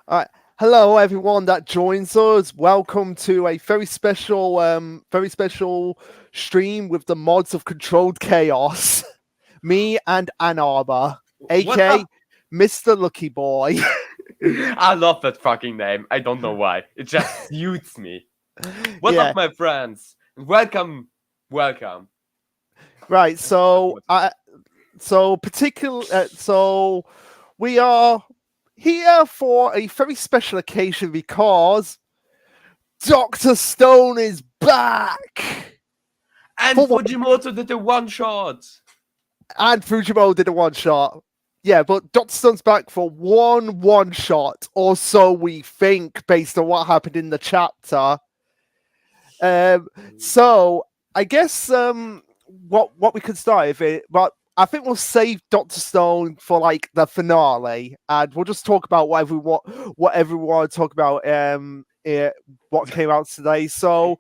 All right. Hello, everyone that joins us. Welcome to a very special stream with the mods of Controlled Chaos. Me and Ann Arbor, What aka up? Mr. Lucky Boy. I love that fucking name. I don't know why. It just suits me. What Yeah. up, my friends? Welcome, welcome. Right. That's So, what- so we are here for a very special occasion because Doctor Stone is back. And For what? Fujimoto did a one shot. And Fujimoto did a one shot. Yeah, but Doctor Stone's back for one shot, or so we think, based on what happened in the chapter. So I guess what we could start with it, but I think we'll save Doctor Stone for like the finale, and we'll just talk about whatever we want to talk about. What came out today. So,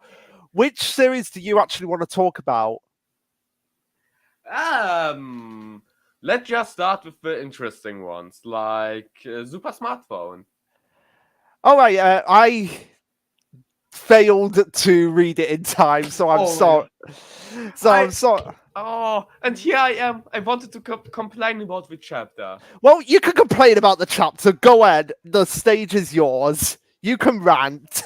which series do you actually want to talk about? Um, let's just start with the interesting ones, like Super Smartphone. All right, I failed to read it in time, so I'm Oh, sorry. So I'm I sorry. oh, and here I am. I wanted to complain about the chapter. Well, you can complain about the chapter. Go ahead. The stage is yours. You can rant.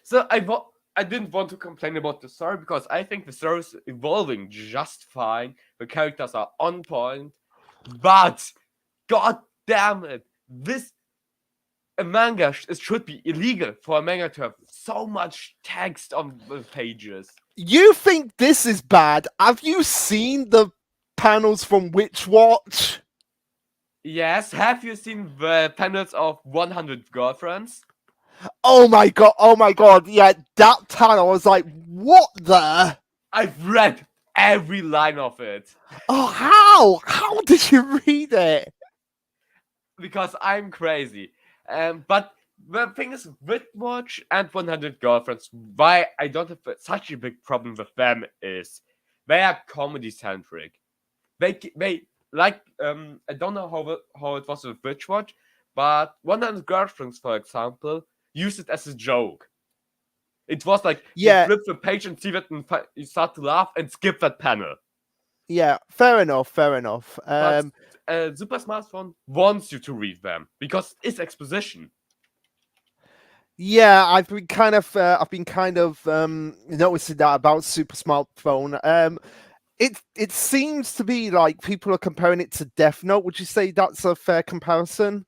So I didn't want to complain about the story because I think the story is evolving just fine. The characters are on point, but god damn it, this a manga it should be illegal for a manga to have so much text on the pages. You think this is bad? Have you seen the panels from Witch Watch? Yes, have you seen the panels of 100 Girlfriends? Oh my god! Oh my god! Yeah, that panel was like, what the? I've read every line of it Oh, how? How did you read it? because I'm crazy. But the thing is, with Watch and 100 Girlfriends, why I don't have such a big problem with them is they are comedy centric. They like I don't know how it was with Witch Watch, but 100 Girlfriends, for example, used it as a joke. It was like you Yeah, flip the page and see that and you start to laugh and skip that panel. yeah. Fair enough. Fair enough. But Super Smartphone wants you to read them because it's exposition. Yeah, I've been kind of noticing that about Super Smartphone. It seems to be like people are comparing it to Death Note. Would you say that's a fair comparison?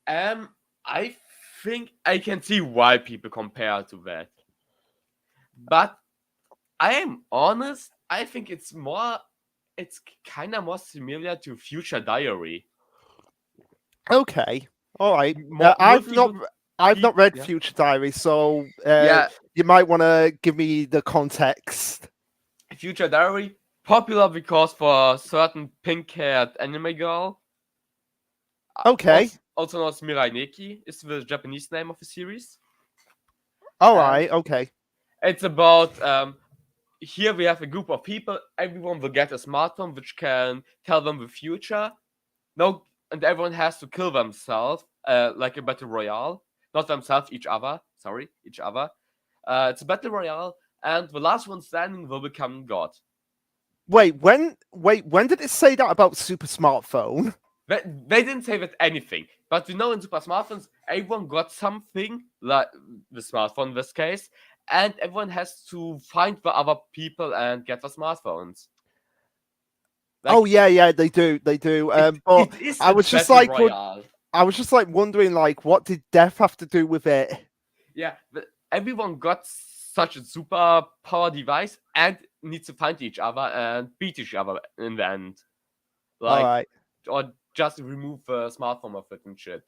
I think I can see why people compare to that. But I am honest, I think it's kind of more similar to Future Diary. Okay, all right. More with I've not read yeah. Future Diary, so Yeah, you might want to give me the context. Future Diary popular because for a certain pink-haired anime girl. Okay, Also known as Mirai Neki is the Japanese name of the series. all And right, okay. it's about here we have a group of people. Everyone will get a smartphone which can tell them the future. No, and everyone has to kill themselves, like a battle royale. Not themselves, each other. Sorry, each other. It's a battle royale, and the last one standing will become god. When did it say that about Super Smartphone? They didn't say that anything, but we know in Super Smartphones, everyone got something, like the smartphone in this case, and everyone has to find the other people and get the smartphones. Oh Like, yeah, they do, they do. But it is I a was just battle like, royale. I was just like wondering, like, what did Death have to do with it? Yeah, everyone got such a super power device and needs to find each other and beat each other in the end. All Like, right, or just remove the smartphone of it and shit.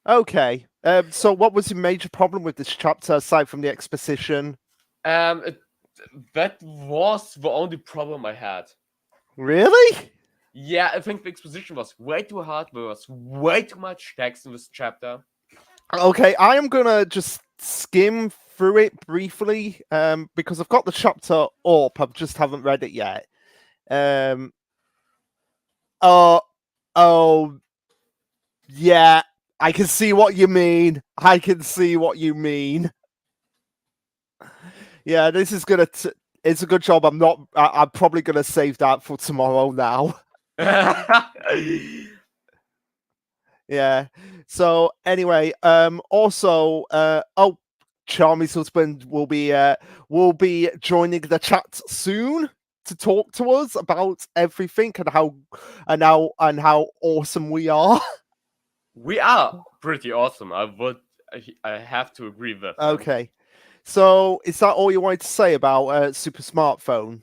okay. So what was the major problem with this chapter aside from the exposition? It, that was the only problem I had. Really? Yeah, I think the exposition was way too hard. There was way too much text in this chapter. Okay, I am gonna just skim through it briefly, because I've got the chapter up. I just haven't read it yet. Um. Oh. Oh. Yeah. I can see what you mean. I can see what you mean. Yeah, this is gonna. It's a good job. I'm probably gonna save that for tomorrow now. Yeah. So anyway, also, Charmy's husband will be joining the chat soon to talk to us about everything and how awesome we are. We are pretty awesome. I have to agree with him. Okay. So is that all you wanted to say about Super Smartphone?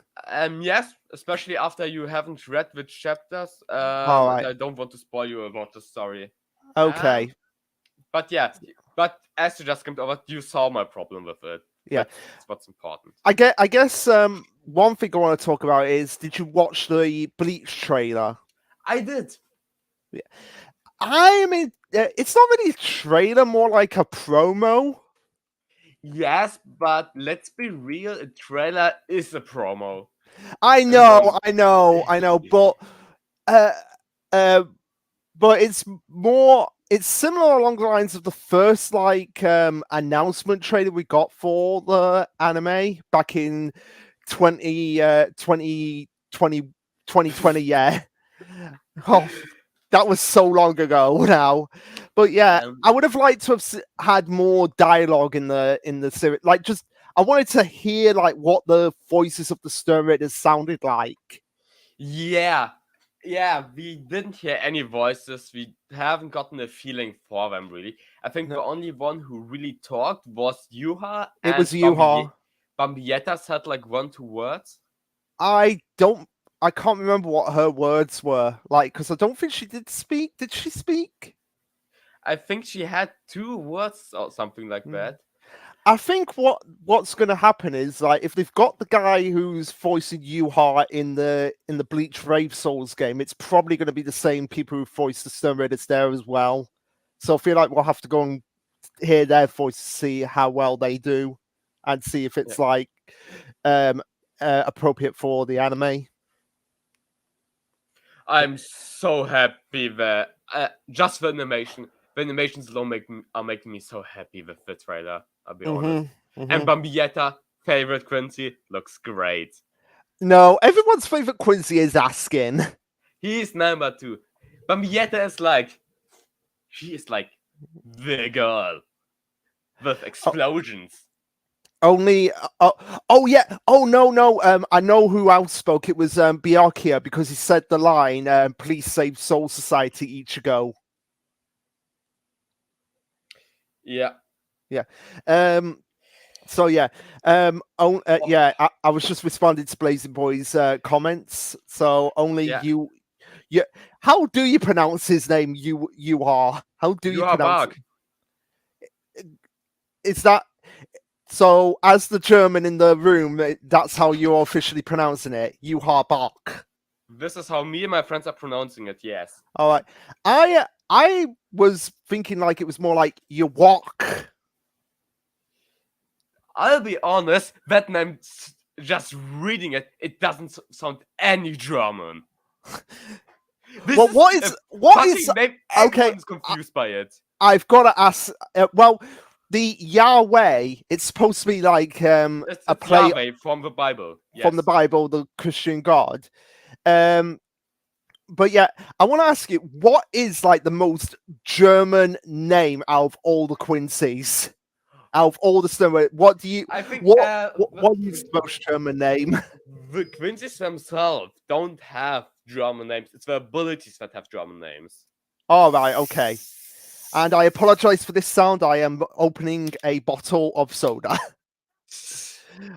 Yes, especially after you haven't read which chapters. All And right. I don't want to spoil you about the story. Okay. But yeah, but as you just came over, you saw my problem with it. Yeah. That's what's important. I guess one thing I want to talk about is, did you watch the Bleach trailer? I did. I mean, it's not really a trailer, more like a promo. Yes, but let's be real, a trailer is a promo. I know, but it's more. It's similar along the lines of the first announcement trailer we got for the anime back in 2020. Yeah. Oh, that was so long ago now. But yeah, I would have liked to have had more dialogue in the series. Like, just I wanted to hear what the voices of the Stern Raiders sounded like. Yeah, we didn't hear any voices. We haven't gotten a feeling for them really. I think the only one who really talked was Yuha. It was Yuha. Bambietta said 1-2 words. I can't remember what her words were because I don't think she did speak. Did she speak? I think she had 2 words or something like that. I think what's going to happen is if they've got the guy who's voicing Yuha in the Bleach Brave Souls game, it's probably going to be the same people who voiced the Stern Raiders there as well. So I feel like we'll have to go and hear their voice to see how well they do, and see if it's appropriate for the anime. I'm so happy that just the animations alone are making me so happy with the trailer. I'll be honest. And Bambietta, favorite Quincy, looks great. No, everyone's favorite Quincy is Askin. He's number 2. Bambietta is she is the girl with explosions. Only, yeah. Oh no. I know who else spoke. It was Byakuya, because he said the line, "Please save Soul Society, Ichigo." Yeah. So yeah. Yeah. I was just responding to Blazing Boy's comments. So only you. Yeah. How do you pronounce his name? You are. How do you pronounce it? Is that? So, as the German in the room, that's how you're officially pronouncing it. Yuha Bach. This is how me and my friends are pronouncing it. Yes. All right. I was thinking it was more like you walk. I'll be honest. That name, just reading it, it doesn't sound any German. Well, what is name? Okay? Everyone's confused by it. I've got to ask. Well. The Yahweh, it's supposed to be it's a play Yahweh from the Bible. Yes. From the Bible, the Christian God. But yeah, I want to ask you, what is the most German name out of all the Quincy's? Out of all the Stern, what do you? I think what is the most German name? The Quincy's themselves don't have German names. It's the abilities that have German names. All right, okay. And I apologize for this sound. I am opening a bottle of soda.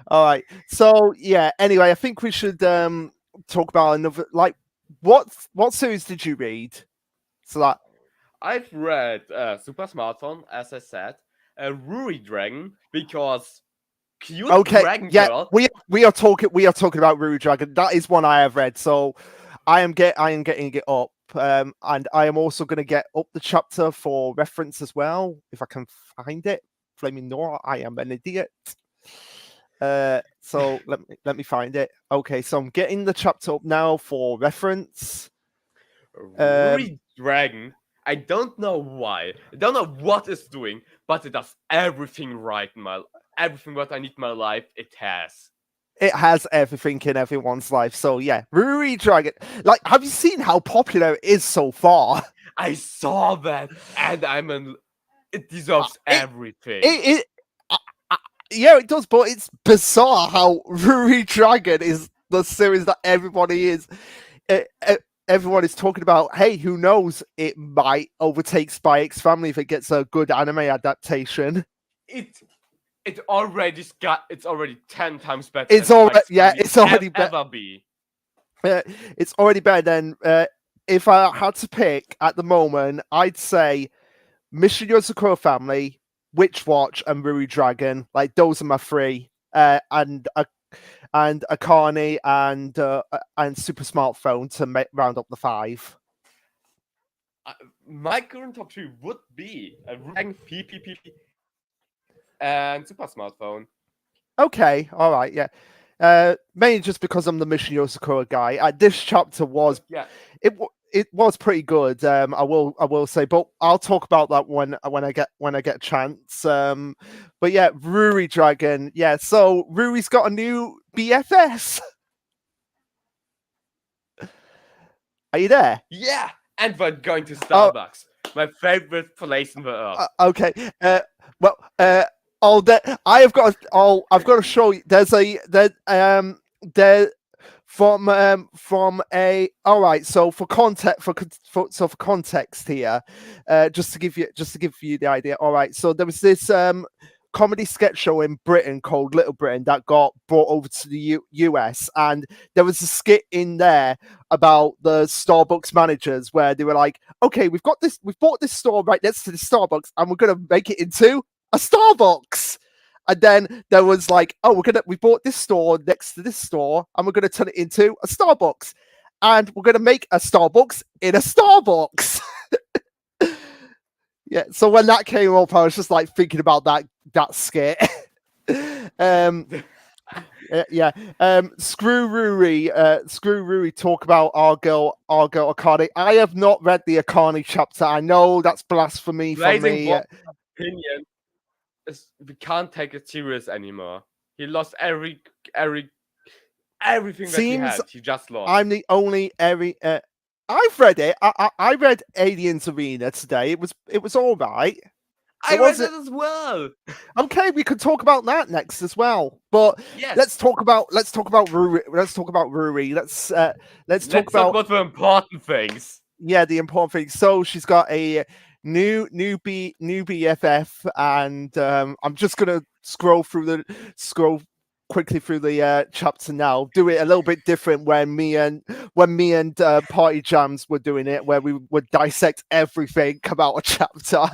All right. So yeah. Anyway, I think we should talk about another. What series did you read? So that I've read Super Smartphone, as I said, Ruri Dragon, because cute dragon girl. We are talking about Ruri Dragon. That is one I have read. So I am getting it up. And I am also going to get up the chapter for reference as well, if I can find it. Flaming Nora, I am an idiot. So let me find it. Okay, so I'm getting the chapter up now for reference. Ruri Dragon. I don't know why. I don't know what it's doing, but it does everything right in everything what I need in my life. It has. It has everything in everyone's life. So yeah, Ruri Dragon. Like, have you seen how popular it is so far? I saw that, and it deserves everything. Yeah, it does, but it's bizarre how Ruri Dragon is the series that everyone is talking about. Hey, who knows? It might overtake Spy X Family if it gets a good anime adaptation. It's already 10 times better. It's already it's already ever be. It's already better than if I had to pick at the moment, I'd say Mission Yozakura Family, Witch Watch, and Ruri Dragon. Like, those are my three. And Akane and Super Smartphone to round up the five. My current top 3 would be a rank PPP and Super Smartphone. Okay, all right, yeah. Mainly just because I'm the Mission Yozakura guy. This chapter was it was pretty good. I will say, but I'll talk about that when I get a chance. But yeah, Ruri Dragon. Yeah, so Ruri's got a new BFS. Are you there? Yeah, and we're going to Starbucks, my favorite place in the earth. Okay. I've got to show you. There's from a all right. So for context here, just to give you the idea. All right. So there was this comedy sketch show in Britain called Little Britain that got brought over to the US, and there was a skit in there about the Starbucks managers where they were like, okay, we've bought this store right next to the Starbucks and we're gonna make it into a Starbucks. And then there was like, oh, we bought this store next to this store and we're gonna turn it into a Starbucks, and we're gonna make a Starbucks in a Starbucks. Yeah, so when that came up, I was just like thinking about that skit. Yeah. Screw Ruri. Talk about our girl Akane. I have not read the Akane chapter. I know that's blasphemy from me. Opinion is we can't take it serious anymore. He lost everything that he had. He just lost. I'm the only I've read it. I read Aliens Arena today. It was all right. I read it as well. Okay, we could talk about that next as well. But yes. let's talk about Ruri. Let's talk about the important things. Yeah, the important things. So she's got a new BFF, and I'm just gonna scroll quickly through the chapter now. Do it a little bit different when me and Party Jams were doing it, where we would dissect everything about a chapter.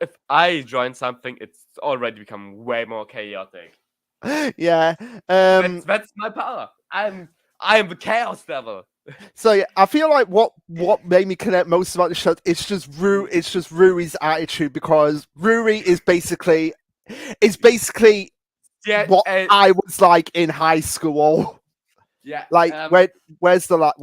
If I join something, it's already become way more chaotic. Yeah, that's my power. I am the chaos devil. So yeah, I feel like what made me connect most about the show is just Ruri's attitude, because Ruri is basically what I was like in high school. Yeah. Like where's the line?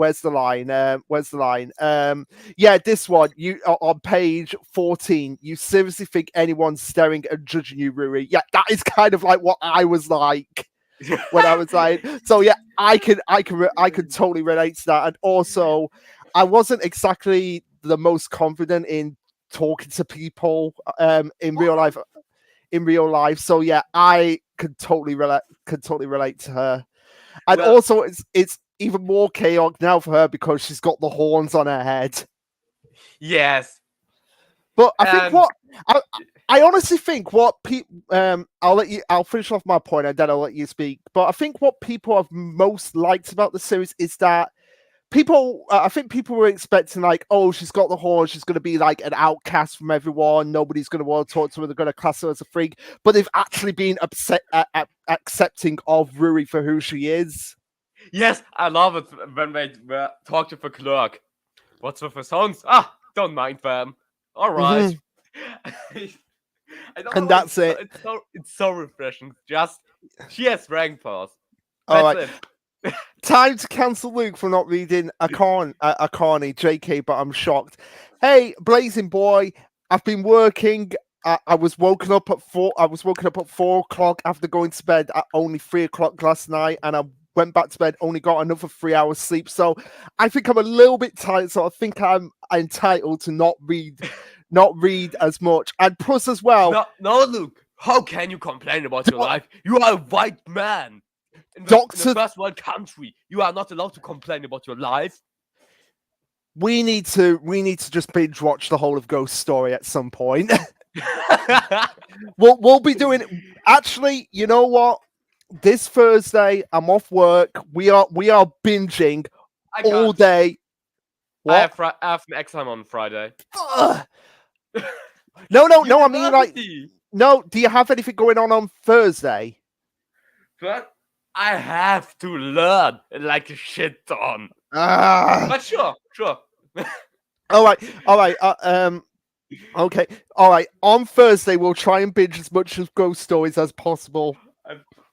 Yeah, this one. You on page 14. You seriously think anyone's staring and judging you, Ruri? Yeah, that is kind of like what I was like when I was like. So yeah, I can totally relate to that. And also, I wasn't exactly the most confident in talking to people in real life. So yeah, I could totally relate to her. And also, it's even more chaotic now for her because she's got the horns on her head. Yes, but I think I honestly think what people I'll finish off my point and then I'll let you speak. But I think what people have most liked about the series is that I think people were expecting like, oh, she's got the horns, she's going to be like an outcast from everyone, nobody's going to want to talk to her, they're going to class her as a freak, but they've actually been accepting of Ruri for who she is. Yes, I love it when they talk to the clerk. What's with the sounds? Don't mind them. All right. I don't and that's it. It's so refreshing. Just she has rank pass. All right. Time to cancel Luke for not reading a Carney, JK, but I'm shocked. Hey, Blazing Boy, I've been working. I was woken up at 4. I was woken up at 4 o'clock after going to bed at only 3 o'clock last night, and I went back to bed. Only got another 3 hours sleep, so I think I'm a little bit tired. So I think I'm entitled to not read as much. And plus, as well, No, Luke. How can you complain about your life? You are a white man. In the Doctor- first world country, you are not allowed to complain about your life. we need to just binge watch the whole of Ghost Story at some point. We'll be doing it. Actually, you know what? This Thursday, I'm off work. We are binging I all can't. day. I have an exam on Friday. Ugh. No. I mean, like, University. no. Do you have anything going on Thursday? But I have to learn like a shit ton. But sure. All right. Okay. All right. On Thursday, we'll try and binge as much of Ghost Stories as possible.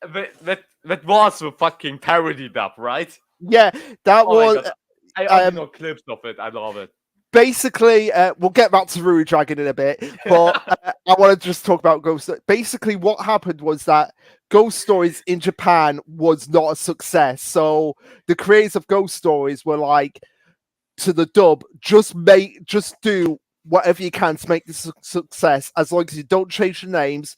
That was a fucking parody dub, right? Yeah, that Oh my was God. I only know clips of it. I love it. basically. We'll get back to Ruru Dragon in a bit, but I want to just talk about Ghost. Basically, what happened was that Ghost Stories in Japan was not a success. So the creators of Ghost Stories were like to the dub, just do whatever you can to make this a success, as long as you don't change the names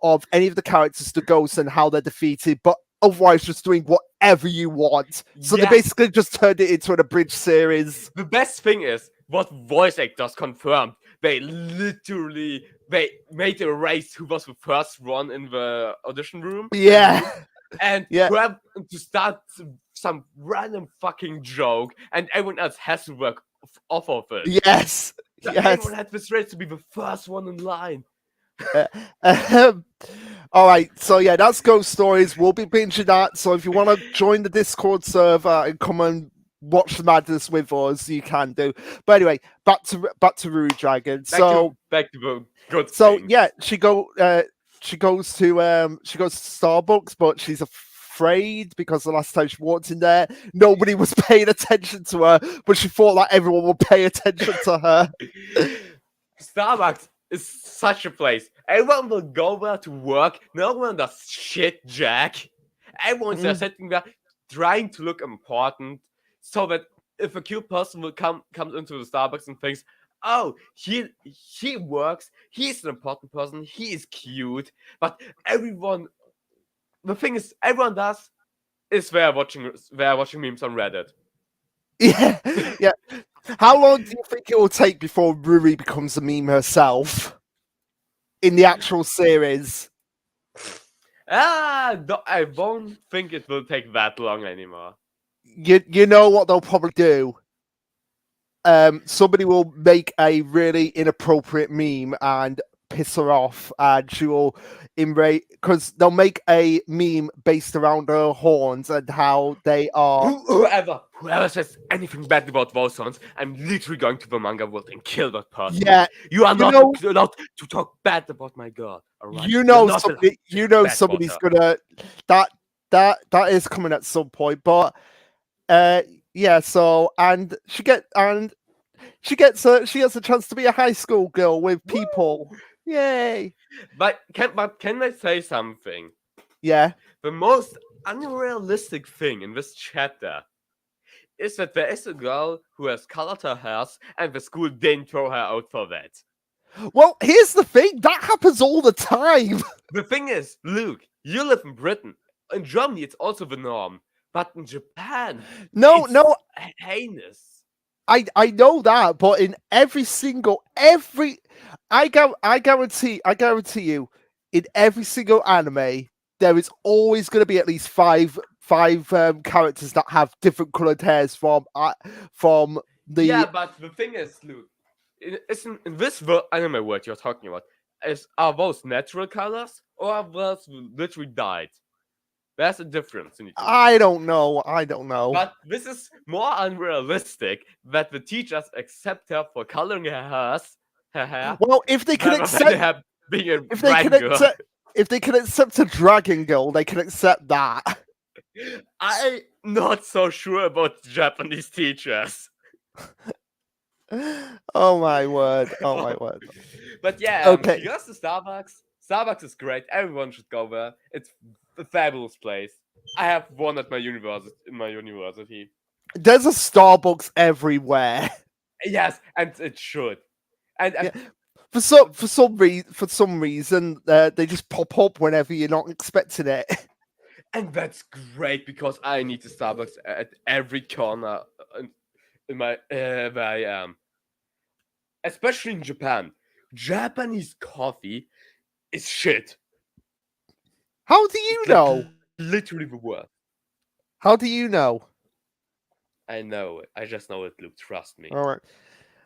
of any of the characters to ghosts and how they're defeated, but otherwise just doing whatever you want. So they Yeah. basically just turned it into an abridged series. The best thing is what voice actors confirmed. They made a race who was the first one in the audition room. Yeah. And Yeah. grab to start some random fucking joke, and everyone else has to work off of it. Yes. So Yes. everyone had this race to be the first one in line. All right, so yeah, that's Ghost Stories. We'll be binging that. So if you want to join the Discord server and come and watch the madness with us, you can do. But anyway, back to Ruru Dragon. Back to the good So things. yeah, she goes to Starbucks, but she's afraid because the last time she walked in there, nobody was paying attention to her, but she thought that everyone would pay attention to her. Starbucks is such a place. Everyone will go there to work. No one does shit, Jack. Everyone's there sitting there trying to look important, so that if a cute person will comes into the Starbucks and thinks, oh, he works, he's an important person, he is cute. But the thing is, everyone does is they're watching memes on Reddit. Yeah. How long do you think it will take before Ruri becomes a meme herself in the actual series? I won't think it will take that long anymore. You know what they'll probably do? Somebody will make a really inappropriate meme and piss her off, and she will enrage because they'll make a meme based around her horns and how they are. Whoever says anything bad about those horns, I'm literally going to the manga world and kill that person. Yeah, you are not know- allowed to talk bad about my girl. All right? you know You're not somebody. allowed You know bad somebody's water. gonna that is coming at some point, but yeah. So and she gets a chance to be a high school girl with people. Yay! But can I say something? Yeah. The most unrealistic thing in this chapter is that there is a girl who has colored her hairs, and the school didn't throw her out for that. Well, here's the thing. That happens all the time. The thing is, Luke, you live in Britain. In Germany, it's also the norm. But in Japan, No, it's heinous. I know that, but in I guarantee you, in every single anime, there is always going to be at least five characters that have different colored hairs from the. Yeah, but the thing is, Luke, in this anime world you're talking about, are those natural colors or are those literally dyed? There's a difference in the two. I don't know. But this is more unrealistic that the teachers accept her for coloring her hair. Well, if they can rather than accept, her being a if they can dragon girl. accept, if they can accept a dragon girl, they can accept that. not so sure about Japanese teachers. Oh my word! Oh my word! But yeah, Okay. she goes to Starbucks. Starbucks is great. Everyone should go there. It's a fabulous place. I have one at my university. There's a Starbucks everywhere. Yes, and it should. And Yeah. For some reason, they just pop up whenever you're not expecting it. and that's great because I need a Starbucks at every corner in my where I am. Especially in Japan. Japanese coffee is shit. How do you It's like know? literally the worst. How do you know? I know it. I just know it, Luke. Trust me. All right.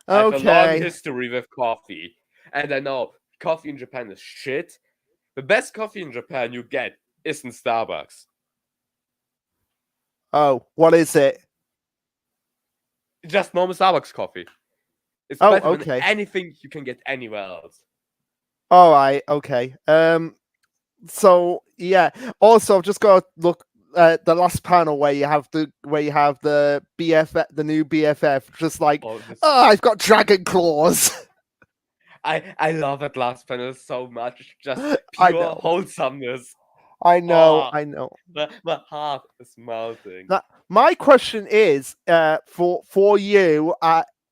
I have a long Okay. history with coffee, and I know coffee in Japan is shit. The best coffee in Japan you get is in Starbucks. Oh, what is it? Just normal Starbucks coffee. It's Oh, better okay. than anything you can get anywhere else. All right. Okay. So yeah. Also, I've just got to look at the last panel where you have the BFF, the new BFF, just like, Oh, I've got dragon claws. I love that last panel so much. Just I pure know. wholesomeness. I know. Oh, I know. my heart is melting. My question is, for you,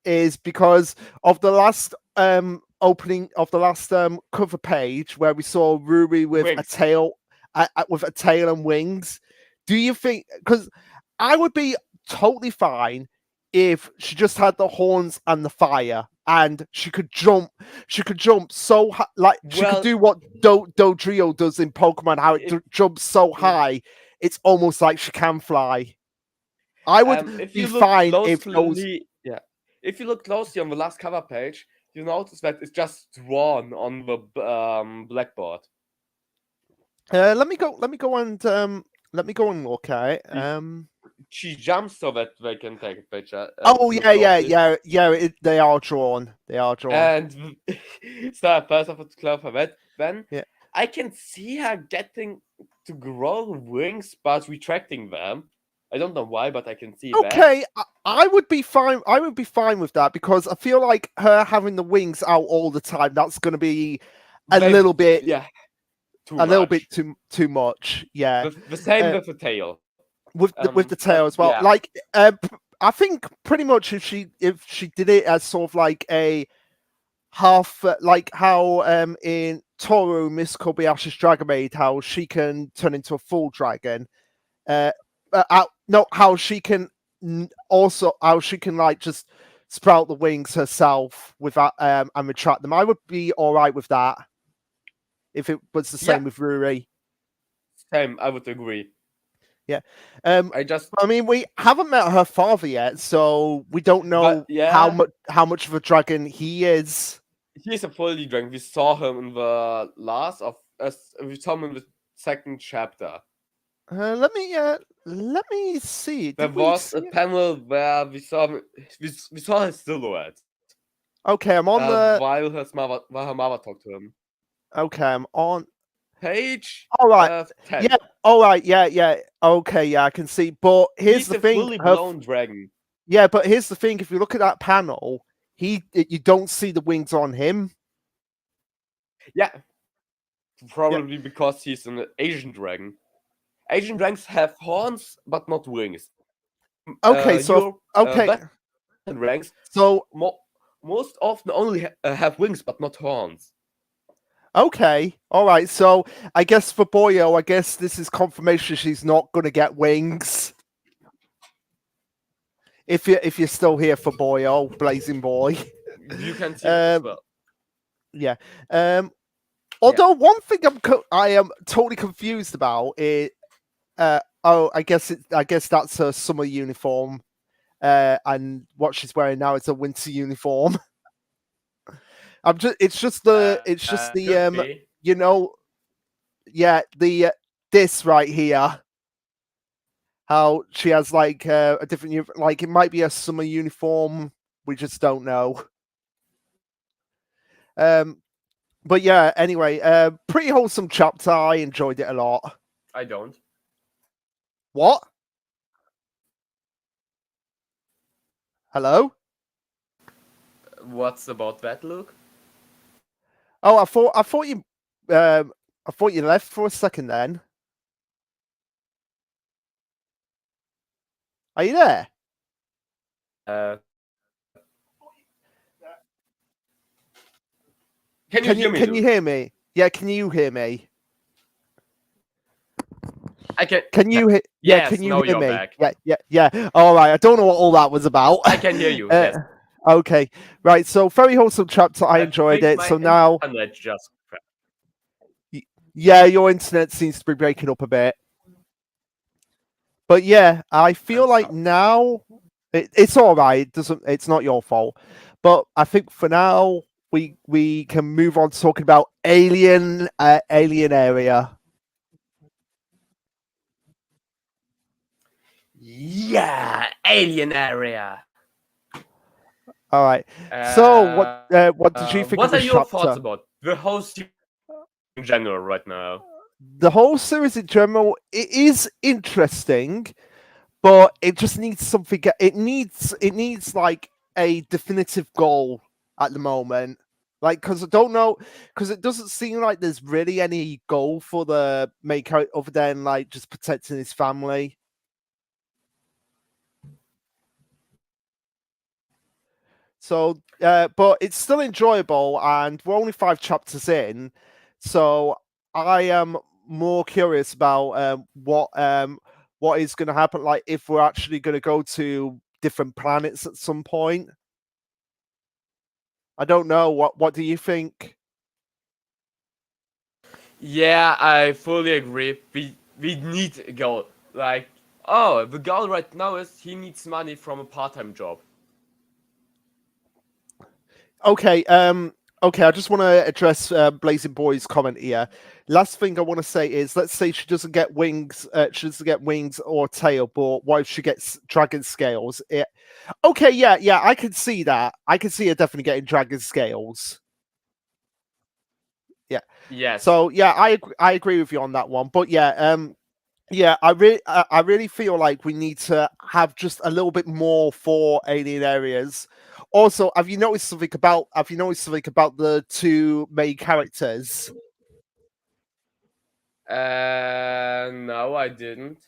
is because of the last opening of the last cover page where we saw Ruri with a Wings. tail, with a tail and wings. Do you think? Because I would be totally fine if she just had the horns and the fire, and she could jump. She could jump so high, like she could Well, do what Dodrio does in Pokemon, how it jumps so high, it's almost like she can fly. I would if be you look fine if those. closely, yeah. If you look closely on the last cover page, you notice that it's just drawn on the blackboard. Let me go and look at it. She jumps so that they can take a picture. Oh if you yeah, look yeah, closely. yeah. They are drawn. They are drawn. And so first of all, to clarify that, then Yeah. I can see her getting to grow wings but retracting them. I don't know why, but I can see that. Okay, I would be fine. I would be fine with that because I feel like her having the wings out all the time, that's going to be a little bit, yeah, little bit too much. Yeah, the same with the tail. with the tail as well. Yeah. Like, I think pretty much if she did it as sort of like a half, like how in Toru Miss Kobayashi's Dragon Maid, how she can turn into a full dragon. No, how she can also how she can like just sprout the wings herself without and retract them. I would be all right with that if it was the same with Ruri. Same, I would agree. Yeah. I mean, we haven't met her father yet, so we don't know how much of a dragon he is. He's a fully dragon. We saw him in the we saw him in the second chapter. Let me see. There was a panel where we saw his silhouette. Okay, I'm on while her mother talked to him. Okay, I'm on page. All right. 10. Yeah. All right. Yeah. Yeah. Okay. Yeah, I can see. But here's the thing. Fully blown dragon. Yeah, but here's the thing. If you look at that panel, you don't see the wings on him. Yeah. Probably because he's an Asian dragon. Asian dragons have horns, but not wings. Okay. Dragons. So most often only have wings, but not horns. Okay. All right. So I guess for Boyo, I guess this is confirmation she's not going to get wings. If you're still here for Boyo, Blazing Boy. You can see it as well. Yeah. Although one thing I am totally confused about is I guess that's her summer uniform. And what she's wearing now is a winter uniform. It's just the this right here. How she has like a different, like it might be a summer uniform. We just don't know. But yeah, anyway, pretty wholesome chapter. I enjoyed it a lot. I don't. What? Hello? What's about that, Luke? Oh, I thought you left for a second then. Are you there? Uh, can you hear me, Can you Luke? hear me? Yeah, can you hear me? I can. Can you hear? Yeah, Yes, can you now hear you're me? back. Yeah. All right. I don't know what all that was about. I can hear you. Uh, Yes. Okay. Right. So very wholesome chapter. I enjoyed think it. my So now, internet just crashed. yeah, your internet seems to be breaking up a bit. But yeah, I feel I'm like sorry. now it's all right. It doesn't. It's not your fault. But I think for now we can move on to talking about Alien Area. Yeah, alien area. All right. So what did you think of What are this your thoughts chapter? about the whole series in general right now? The whole series in general, it is interesting, but it just needs something. It needs like a definitive goal at the moment. Like, because I don't know, because it doesn't seem like there's really any goal for the main character other than like just protecting his family. So, but it's still enjoyable, and we're only 5 chapters in, so I am more curious about what is going to happen. Like, if we're actually going to go to different planets at some point. I don't know. What do you think? Yeah, I fully agree. We need a goal. Like, oh, the goal right now is he needs money from a part-time job. Okay. Okay. I just want to address Blazing Boy's comment here. Last thing I want to say is, let's say she doesn't get wings. She doesn't get wings or tail, but what if she gets dragon scales? Okay. Yeah. I can see that. I can see her definitely getting dragon scales. Yeah. Yes. So yeah, I agree with you on that one. But yeah. Yeah, I really feel like we need to have just a little bit more for alien areas. Also, have you noticed something about the two main characters? No, I didn't.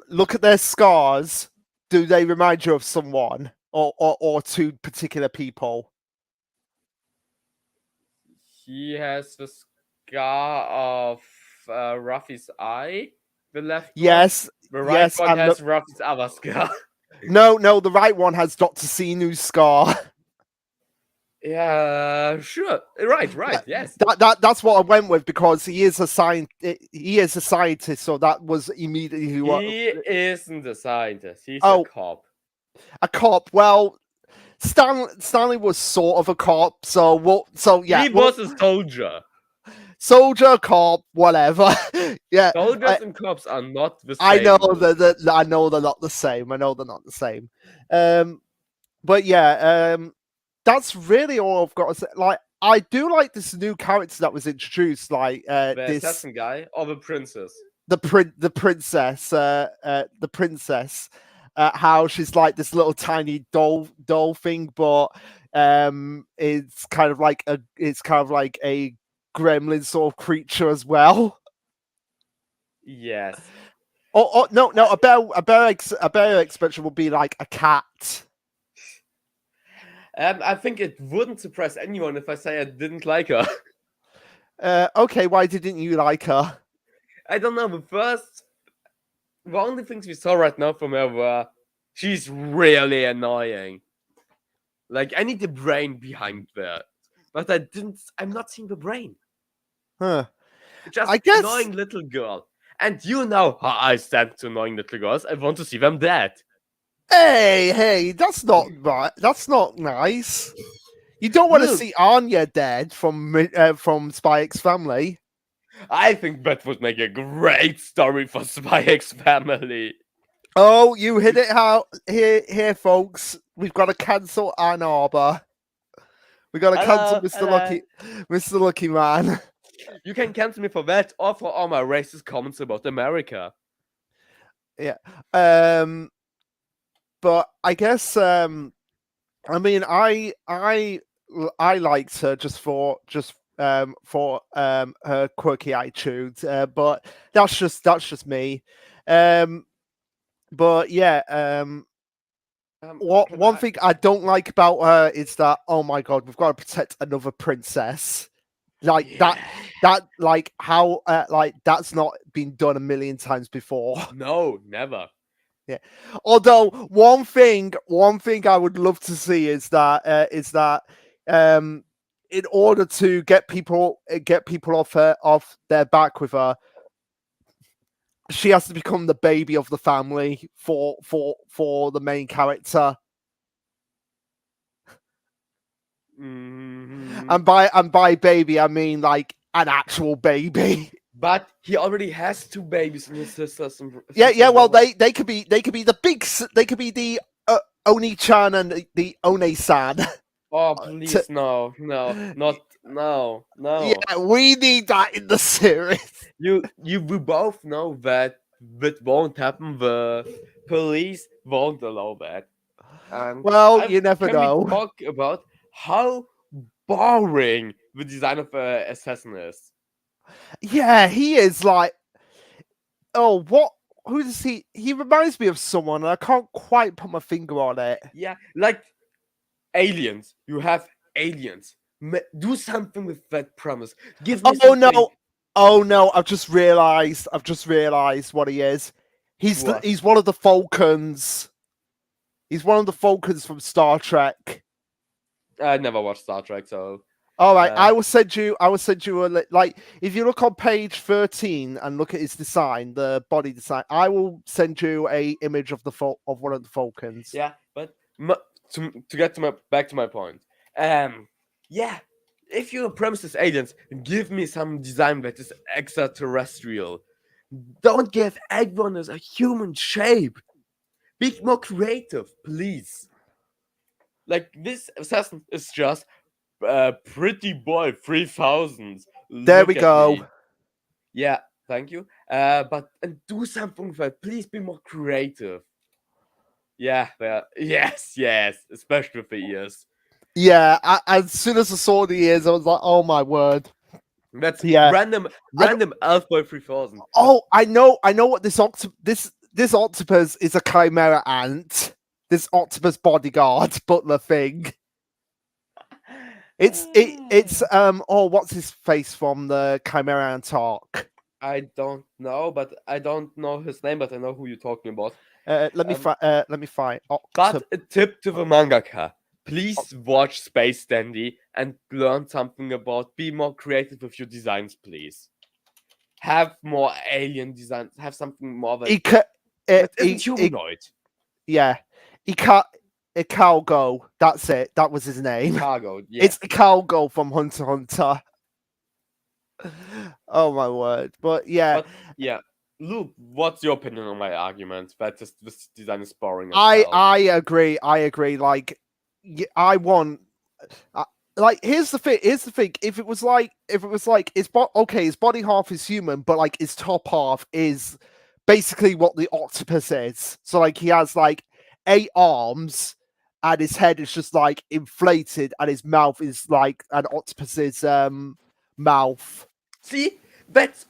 Look at their scars. Do they remind you of someone or two particular people? He has the scar of Ruffy's eye. The left one. Yes, The right yes, one and has Ruffy's other scar. no, the right one has Dr. Sinu's scar. Yeah, sure. Right. Yes. That's what I went with because he is a scientist, so that was immediately who. He isn't a scientist. He's a Oh, cop. a cop. Well, Stanley was sort of a cop, so yeah, He was a soldier. soldier, cop, whatever. Yeah, Soldiers and cops are not the same. I know Luke. I know they're not the same. I know they're not the same. But yeah, that's really all I've got to say. Like, I do like this new character that was introduced, like The this assassin guy or the princess. the princess, how she's like this little tiny doll thing, but it's kind of like a gremlin sort of creature as well. Yes. No, a better expression would be like a cat. I think it wouldn't surprise anyone if I say I didn't like her. Okay, why didn't you like her? I don't know. The only things we saw right now from her were she's really annoying. Like, I need the brain behind that, but I'm not seeing the brain. Huh. Just I guess. annoying little girl. And you know how I stand to annoying little girls. I want to see them dead. Hey, that's not right. That's not nice. You don't want to Look. see Anya dead from Spy X Family. I think that would make a great story for Spy X Family. Oh, you hit it out here, folks. We've got to cancel Ann Arbor. We got to cancel Mr. Lucky Man. You can cancel me for that or for all my racist comments about America. Yeah. but I guess I mean I liked her for her quirky attitude, but that's just me. Um, but yeah, Can one I? thing I don't like about her is that, oh my god, we've got to protect another princess. Like Yeah. like how like that's not been done a million times before. No, never. Yeah. Although one thing I would love to see is that in order to get people off their back with her, she has to become the baby of the family for the main character. Mhm. And by baby I mean like an actual baby. But he already has two babies in his sisters and Yeah. Well, brothers. they could be the they could be the Oni-chan and the One-san. Oh, To, please, no, no, not no, no. yeah, we need that in the series. We both know that that won't happen. The police won't allow that. And Well, you never can we know. talk about how boring the design of assassin is? Yeah, he is like, oh, what? Who does he? He reminds me of someone, and I can't quite put my finger on it. Yeah, like aliens. You have aliens. Do something with that promise. Give me Oh something. no! Oh no! I've just realised. What he is. What? He's one of the Falcons. He's one of the Falcons from Star Trek. I never watched Star Trek, so All right, uh, I will send you. Like if you look on page 13 and look at his design, the body design. I will send you a image of of one of the Falcons. yeah. But to get to my back to my point, yeah. If your premise is aliens, give me some design that is extraterrestrial. Don't give everyone as a human shape. Be more creative, please. Like this assassin is just pretty boy 3000. There Look we at go. me. Yeah, thank you. But and do something with that. Please be more creative. Yeah, yes, especially with the ears. Yeah, as soon as I saw the ears, I was like, "Oh my word!" That's Yeah. random elf boy 3000. Oh, I know what this octopus is a chimera ant. This octopus bodyguard butler thing. It's oh, what's his face from the Chimera Ant arc? I don't know, but I don't know his name, but I know who you're talking about. Let me find. But a tip to the mangaka. Please watch Space Dandy and learn something about be more creative with your designs, please. Have more alien designs. Have something more that isn't humanoid. Yeah. Ikalgo. That's it. That was his name. Cargo, yeah. It's Ikalgo from Hunter x Hunter. Oh my word. But yeah. But yeah. Luke, what's your opinion on my argument that this design is boring? I agree. Like, I want. Like, here's the thing. If it was like his body half is human, but like his top half is basically what the octopus is. So like he has like 8 arms, and his head is just like inflated, and his mouth is like an octopus's mouth. See, that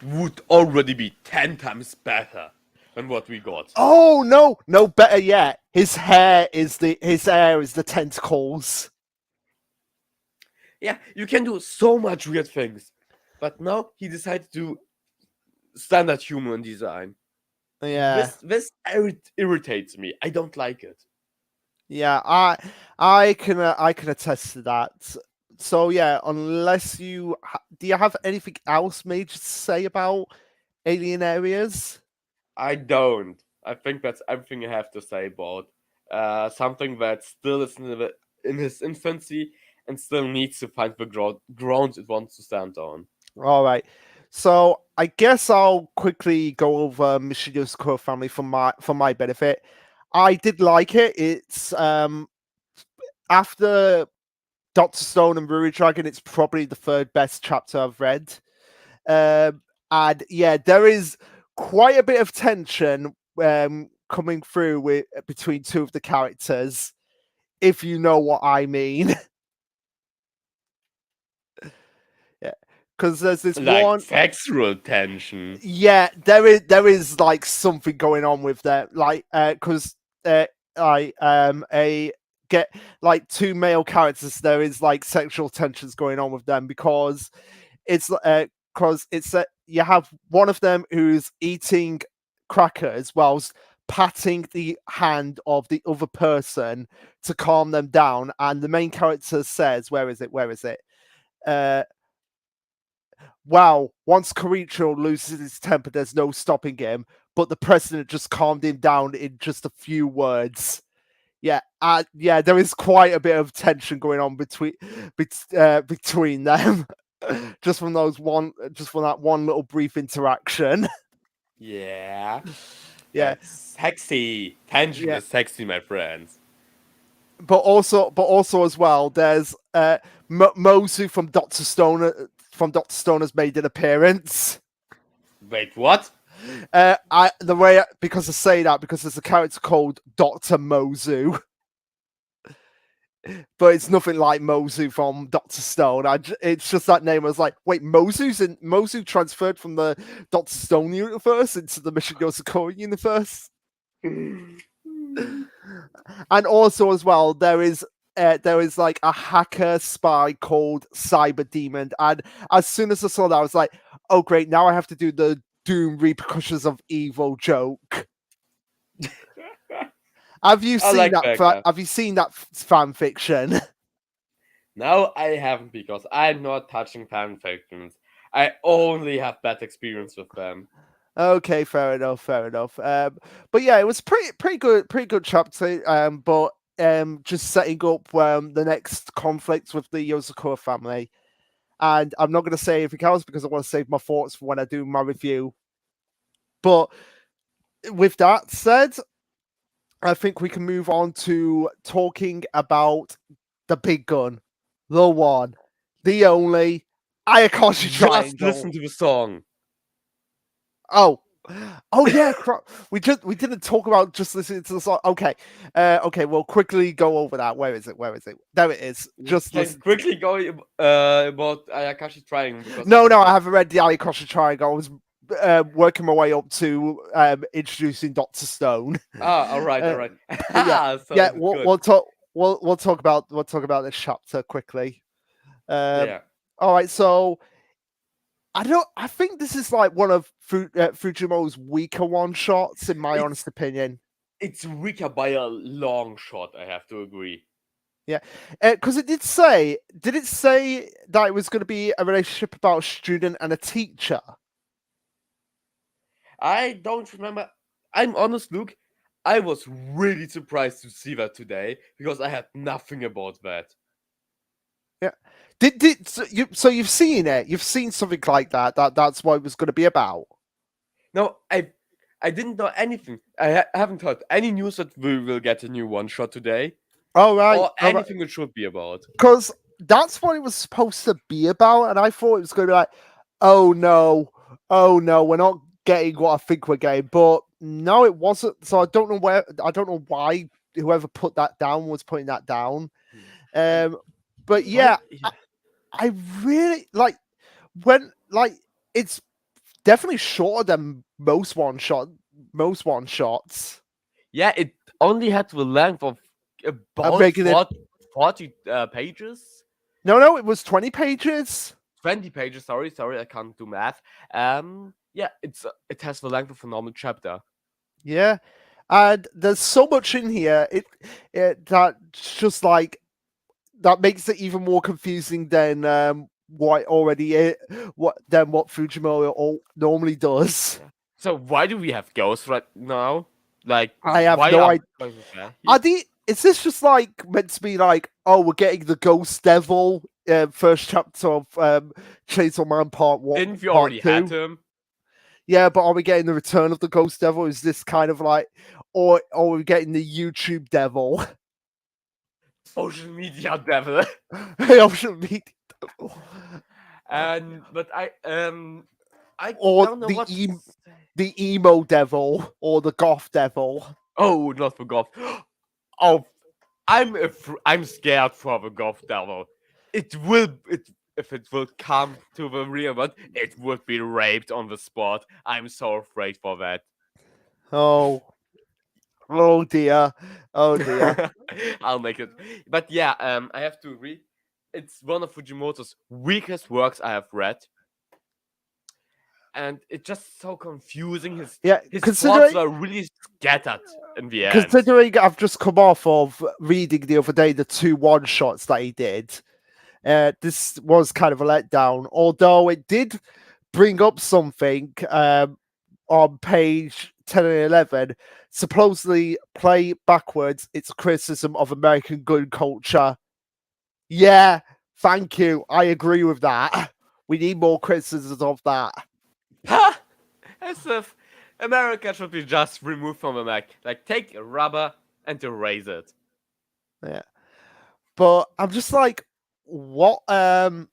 would already be 10 times better than what we got. Oh no, better yet. His hair is the tentacles. Yeah, you can do so much weird things. But now he decided to standard human design. Yeah. This irritates me. I don't like it. Yeah, I can attest to that. So yeah, unless do you have anything else major to say about Alien Areas? I don't. I think that's everything I have to say about something that still is in his infancy and still needs to find the ground it wants to stand on. All right. So I guess I'll quickly go over Michino's Core Family for my benefit. I did like it. It's after Doctor Stone and Ruri Dragon, it's probably the 3rd best chapter I've read. And yeah, there is quite a bit of tension coming through with between two of the characters, if you know what I mean. Yeah, because there's this Like one. sexual tension. Yeah, there is like something going on with that, like because I a get like two male characters. There is like sexual tensions going on with them because it's you have one of them who's eating crackers whilst patting the hand of the other person to calm them down, and the main character says, "Where is it? Where is it?" Uh, wow, once Karicho loses his temper, there's no stopping him. But the president just calmed him down in just a few words. Yeah, yeah, there is quite a bit of tension going on between them, just from that one little brief interaction. Yeah. Yeah, That's sexy. Tension yeah, is sexy, my friends. but also as well, there's Mozu from Doctor Stone has made an appearance. Wait, what? Because I say that because there's a character called Doctor Mozu, but it's nothing like Mozu from Doctor Stone. It's just that name. I was like, wait, Mozu transferred from the Doctor Stone universe into the Mission Yosakura universe, and also as well there is like a hacker spy called Cyber Demon, and as soon as I saw that, I was like, oh great, now I have to do the Doom Repercussions of Evil joke. Have you I seen like that? that. Have you seen that fan fiction? No, I haven't because I'm not touching fan fictions. I only have bad experience with them. Okay, fair enough, fair enough. But yeah, it was pretty good chapter. But just setting up the next conflict with the Yosakura family. And I'm not going to say anything else because I want to save my thoughts for when I do my review. But with that said, I think we can move on to talking about the big gun, the one, the only Ayakashi Just Triangle. listen to the song. Oh, yeah, we didn't talk about just listening to the song. Okay, okay, we'll quickly go over that. Where is it? Where is it? There it is. Just Can listen. quickly go about Ayakashi Triangle. Because No, I haven't read the Ayakashi Triangle. I was working my way up to introducing Doctor Stone. Ah, all right, all right. Yeah, So yeah, good. we'll talk about this chapter quickly. Yeah. All right, so I think this is like one of Fujimo's weaker one shots, in my honest opinion. It's weaker by a long shot, I have to agree. Yeah, because did it say that it was going to be a relationship about a student and a teacher? I don't remember. I'm honest, Luke. I was really surprised to see that today because I had nothing about that. Yeah. So you've seen it? You've seen something like that? That's what it was going to be about? No, I didn't know anything. I haven't heard any news that we will get a new one shot today. Oh right, Or anything it should be about. Because that's what it was supposed to be about, and I thought it was going to be like, oh no, we're not getting what I think we're getting, but no, it wasn't. So I don't know why whoever put that down was putting that down. But yeah, I really like it's definitely shorter than most one shots. Yeah, it only had the length of about 40 pages. No, it was 20 pages. 20 pages. Sorry, I can't do math. Yeah, it has the length of a normal chapter. Yeah, and there's so much in here. That just like that makes it even more confusing than what Fujimoto normally does. So why do we have ghosts right now? Like, I have no idea. Is this just like meant to be like, oh, we're getting the Ghost Devil first chapter of Chainsaw Man Part 1? Didn't we already had him? Yeah, but are we getting the return of the Ghost Devil? Is this kind of like, or are we getting the YouTube Devil? Social media devil. Social media devil. But I or don't know what to say. the emo devil or the goth devil. Oh, not for golf. Oh, I'm scared for the golf devil. It will it if it will come to the real world, it would be raped on the spot. I'm so afraid for that. Oh, oh dear, oh dear. I'll make it. But yeah, I have to read. It's one of Fujimoto's weakest works I have read, and it's just so confusing. Yeah, His thoughts considering were really scattered in the end. considering I've just come off of reading the other day the 2 one-shots that he did. This was kind of a letdown, although it did bring up something on page 10 and 11. Supposedly, play backwards. It's a criticism of American gun culture. Yeah, thank you. I agree with that. We need more criticisms of that. Ha! As if America should be just removed from the map. Like, take a rubber and erase it. Yeah, but I'm just like, what was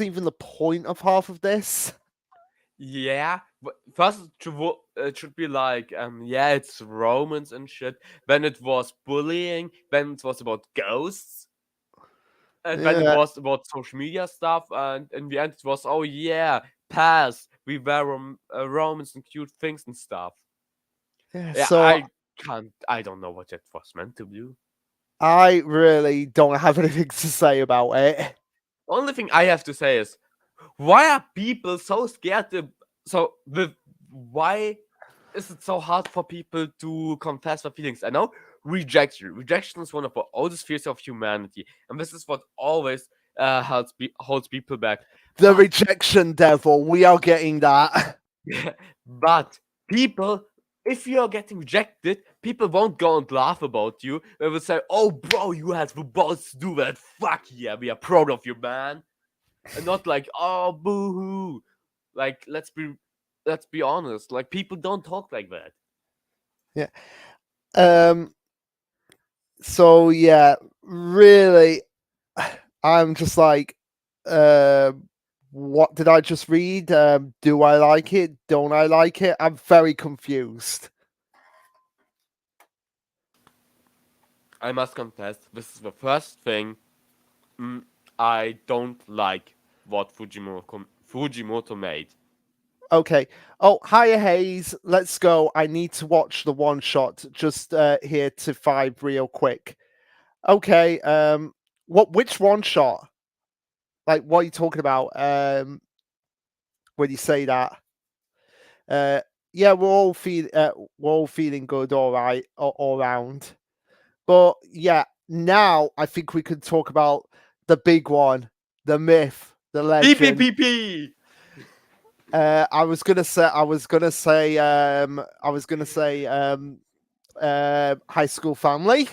even the point of half of this? Yeah, but first it should be like, yeah, it's Romans and shit. Then it was bullying. Then it was about ghosts. And then it Yeah, was about social media stuff. And in the end, it was, oh yeah, past. We were Romans and cute things and stuff. yeah. Yeah, So I don't know what that was meant to do. I really don't have anything to say about it. Only thing I have to say is, why are people so scared why is it so hard for people to confess their feelings? I know rejection is one of the oldest fears of humanity, and this is what always holds people back. The rejection devil, we are getting that. But people, if you're getting rejected, people won't go and laugh about you. They will say, oh bro, you had the balls to do that, fuck yeah, we are proud of you, man. And not like, oh boo hoo. Like, let's be honest, like, people don't talk like that. Yeah. So yeah, really, I'm just like, what did I just read? Do I like it? Don't I like it? I'm very confused. I must confess, this is the first thing I don't like what Fujimoto made. Okay. Oh, hiya Hayes. Let's go. I need to watch the one shot. Just here to 5 real quick. Okay. Which one shot? Like, what are you talking about? When you say that? Yeah, we're all feeling good, all right, all round. But yeah, now I think we could talk about the big one, the myth, the legend. PPPP. I was gonna say, High School Family.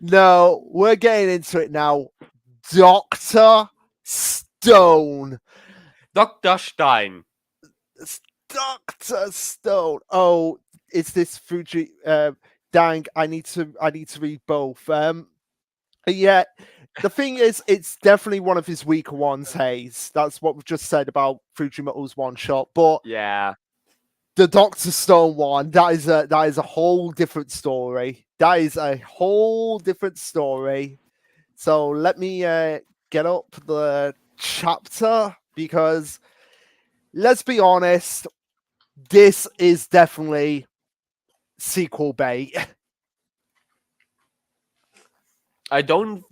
No, we're getting into it now. Dr. Stone. Dr. Stein. Dr. Stone. Oh, it's this Fuji. Dang, I need to read both. Yeah, the thing is, it's definitely one of his weaker ones. Hayes. That's what we've just said about Fujimoto's one shot. But Yeah. the Dr. Stone one, that is a whole different story. That is a whole different story. So let me get up the chapter, because let's be honest, this is definitely sequel bait. I don't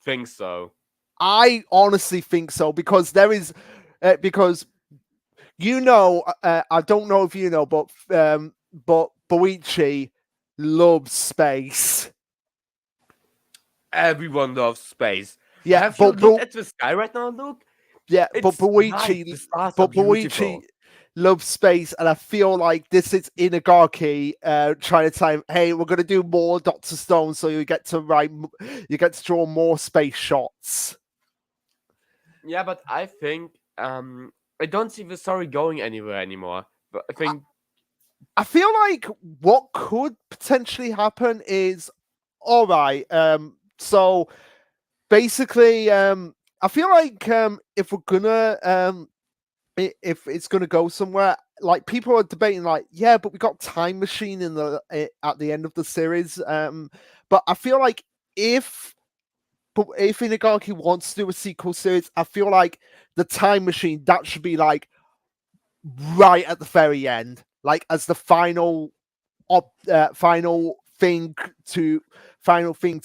think so. I honestly think so, because there is because I don't know if you know, but Boichi loves space. Everyone loves space. Yeah, Have you looked at the sky right now, Luke? Yeah, but It's night, the stars are beautiful. Boichi loves space, and I feel like this is Inagaki trying to say, "Hey, we're going to do more Dr. Stone, so you get to draw more space shots." Yeah, but I think I don't see the story going anywhere anymore. But I think I feel like what could potentially happen is, all right. So basically, I feel like if we're gonna if it's gonna go somewhere, like people are debating, like, yeah, but we got Time Machine in the at the end of the series. But I feel like if if Inagaki wants to do a sequel series, I feel like the Time Machine that should be like right at the very end, like as the final final thing to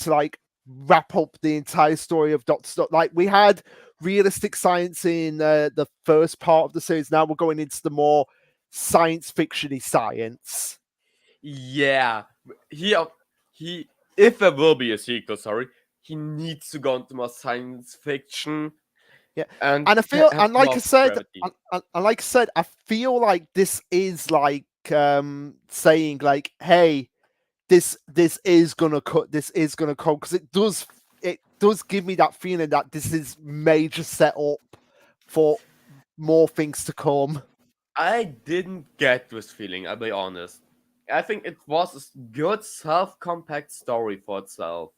like wrap up the entire story of Doctor Stone. Like we had realistic science in the first part of the series. Now we're going into the more science fictiony science. Yeah, he if there will be a sequel, sorry, he needs to go into more science fiction. Yeah, and I feel, have and like more I said, gravity. and like I said, I feel like this is like saying like, hey, this is gonna cut, because it does give me that feeling that this is major setup for more things to come. I didn't get this feeling, I'll be honest. I think it was a good self-compact story for itself.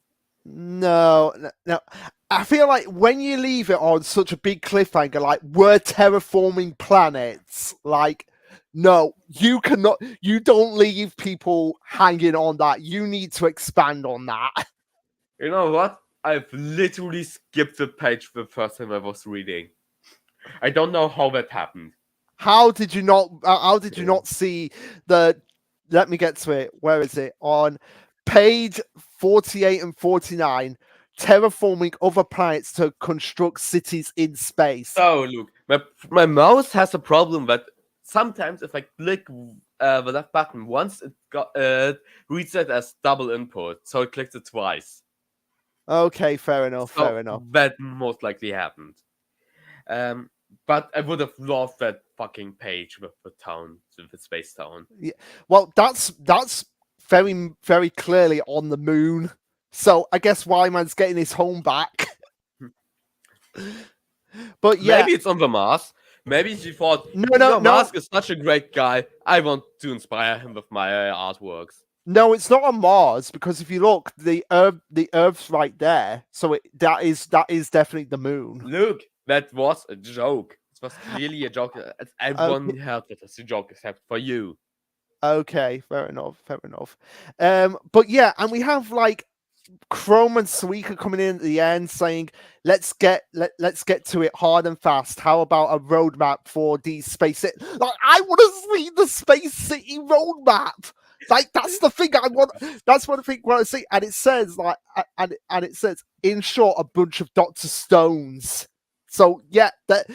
No, no. I feel like when you leave it on such a big cliffhanger, like we're terraforming planets, like no, you cannot. You don't leave people hanging on that. You need to expand on that. You know what? I've literally skipped the page the first time I was reading. I don't know how that happened. How did you not? How did you not see the? Let me get to it. Where is it? On page 48 and 49. Terraforming other planets to construct cities in space. So, look, my mouse has a problem that sometimes if I click the left button once, it reads it as double input, so it clicks it twice. Okay, fair enough. So Fair enough. that most likely happened. But I would have loved that fucking page with the town, with the space town. Yeah. Well, that's very very clearly on the moon. So I guess Wyman's getting his home back. But yeah, Maybe it's on the Mars. Maybe she thought, no. Musk is such a great guy. I want to inspire him with my artworks. No, it's not on Mars, because if you look, the Earth's right there, so that is definitely the moon. Look, that was a joke. It was clearly a joke. Everyone heard it as a joke except for you. Okay, fair enough. Fair enough. But yeah, and we have like Chrome and Suika coming in at the end saying, let's get to it hard and fast. How about a roadmap for the space city? Like, I want to see the Space City roadmap. Like, that's the thing I want. That's what I think when I see. And it says like, and it says, in short, a bunch of Dr. Stones. So yeah, that,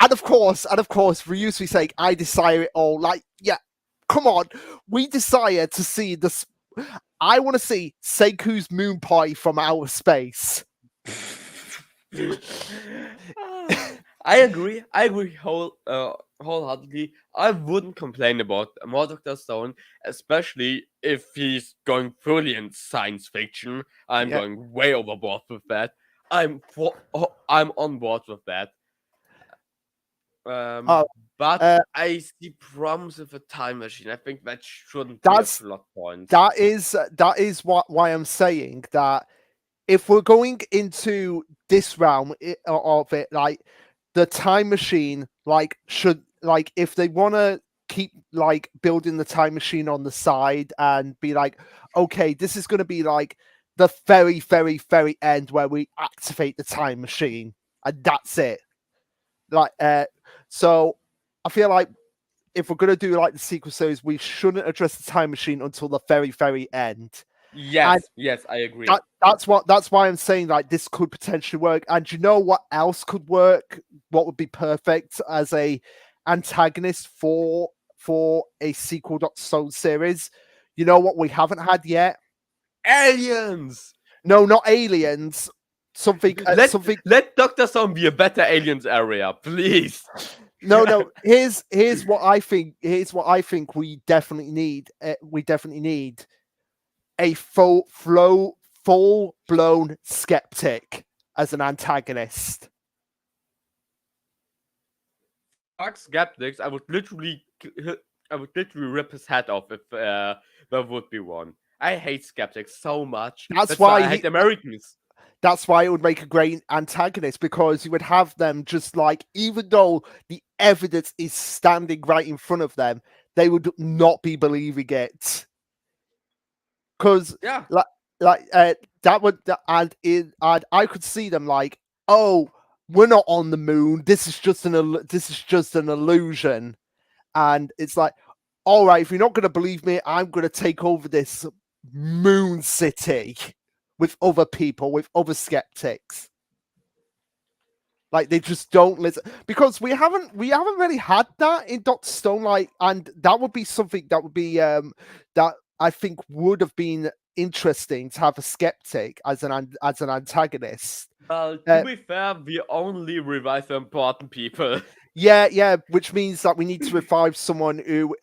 and of course, for Ryusui's sake, I desire it all. Like, yeah, come on, we desire to see this. I want to see Seiku's moon party from outer space. I agree. I agree wholeheartedly. I wouldn't complain about more Dr. Stone, especially if he's going fully in science fiction. I'm going way overboard with that. I'm on board with that. But I see problems with a time machine. I think that shouldn't be a plot point. That is why I'm saying that if we're going into this realm of it, like the time machine, like should, like if they want to keep like building the time machine on the side and be like, okay, this is going to be like the very very very end where we activate the time machine and that's it. Like so I feel like if we're going to do like the sequel series, we shouldn't address the time machine until the very very end. Yes, I agree. That's why I'm saying like this could potentially work. And you know what else could work? What would be perfect as a antagonist for a sequel Dr. Stone series? You know what we haven't had yet? Aliens. No, not aliens. Something. Let Dr. Stone be a better aliens area, please. No. Here's what I think. Here's what I think we definitely need. We definitely need a full-blown skeptic as an antagonist. Fuck skeptics! I would literally rip his head off if there would be one. I hate skeptics so much. That's why I hate Americans. That's why it would make a great antagonist, because you would have them just like, even though the evidence is standing right in front of them, they would not be believing it. Because Yeah. that would and I could see them like, oh, we're not on the moon. This is just an illusion, and it's like, all right, if you're not going to believe me, I'm going to take over this moon city with other people, with other skeptics. Like, they just don't listen, because we haven't really had that in Dr. Stone, like, and that would be something that would be that I think would have been interesting to have a skeptic as an antagonist. Well, to be fair, we only revive the important people. Yeah, which means that we need to revive someone who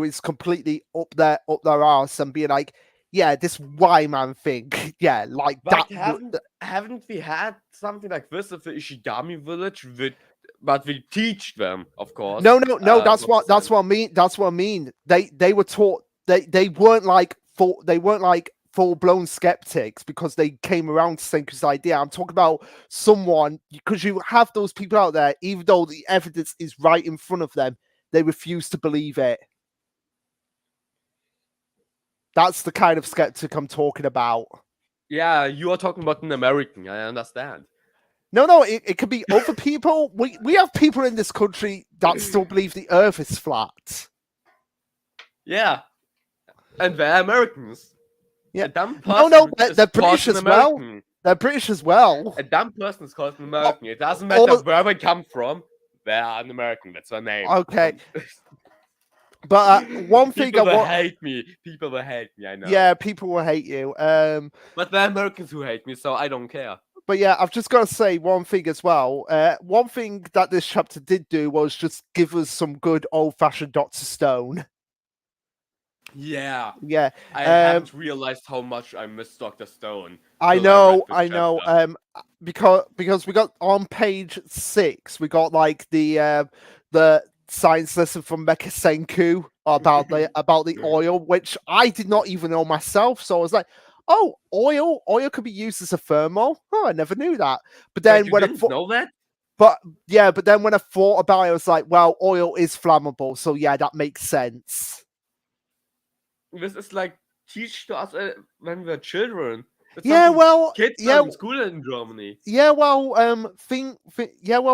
is completely up their arse and be like, yeah, this Y-Man thing, yeah, like But that. haven't we had something like this with the Ishigami village? But we teach them, of course. No, that's what I mean. That's what I mean. They were taught. They weren't like full blown skeptics because they came around to Senku's idea. I'm talking about someone, because you have those people out there, even though the evidence is right in front of them, they refuse to believe it. That's the kind of skeptic I'm talking about. Yeah, you are talking about an American, I understand. No, it could be other people. We have people in this country that still believe the earth is flat. Yeah. And they're Americans. Yeah. A dumb No, person they're is British called as an well. American. They're British as well. A dumb person is called an American. It doesn't matter where they come from. They are an American. That's their name. Okay. But one thing People will hate me. People will hate me, I know. Yeah, people will hate you. But they're Americans who hate me, so I don't care. But yeah, I've just got to say one thing as well. One thing that this chapter did do was just give us some good old-fashioned Dr. Stone. Yeah. Yeah. I haven't realized how much I miss Dr. Stone. I know. Because we got on page 6, we got like the science lesson from Mecha Senku about the oil, which I did not even know myself. So I was like, oh, oil could be used as a thermal. Oh, I never knew that. But then when I know that. But then when I thought about it, I was like, well, oil is flammable, so yeah, that makes sense. This is like teach to us when we're children. It's kids in school in Germany.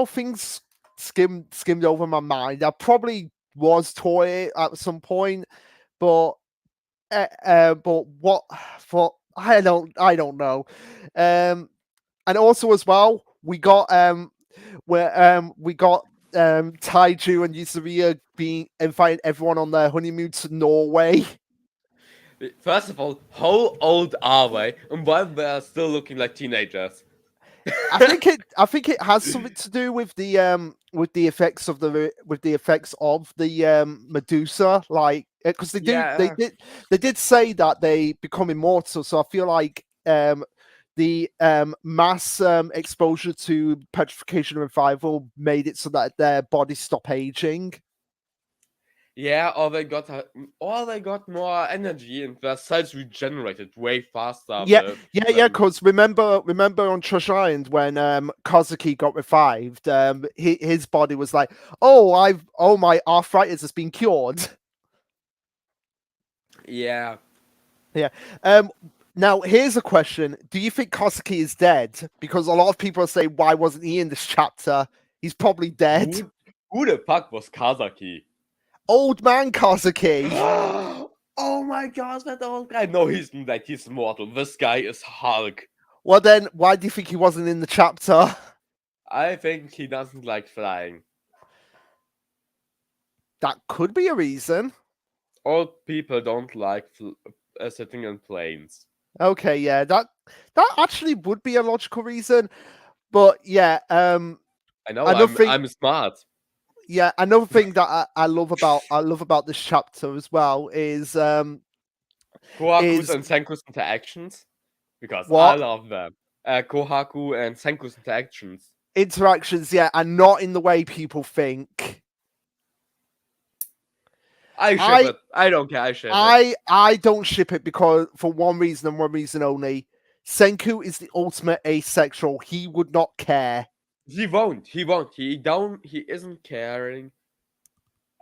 Things skimmed over my mind. I probably was taught it at some point, but what for? I don't know. And also as well, we got Taiju and Yuzuriha being inviting everyone on their honeymoon to Norway. First of all, how old are they, and why they're still looking like teenagers? I think it has something to do with the effects of the Medusa, like, because they did say that they become immortal. So I feel like the mass exposure to petrification and revival made it so that their bodies stop aging. Yeah, or they got more energy and their cells regenerated way faster. Yeah. Because remember on Treasure Island when Kazuki got revived, his body was like, my arthritis has been cured. Yeah. Now here's a question: do you think Kazuki is dead? Because a lot of people are saying, why wasn't he in this chapter? He's probably dead. Who the fuck was Kazuki? Old man Kazuki. Oh my god, that old guy. No, he's mortal. This guy is Hulk. Well then, why do you think he wasn't in the chapter? I think he doesn't like flying. That could be a reason. Old people don't like sitting in planes. Okay, yeah, that actually would be a logical reason. But yeah, I know. I'm smart. Yeah, another thing that I love about this chapter as well is Kohaku's and Senku's interactions, because I love them. Kohaku and Senku's interactions, yeah, and not in the way people think. I ship it. I don't care. I ship it. I don't ship it because for one reason and one reason only. Senku is the ultimate asexual. He would not care. He won't. He won't. He isn't caring.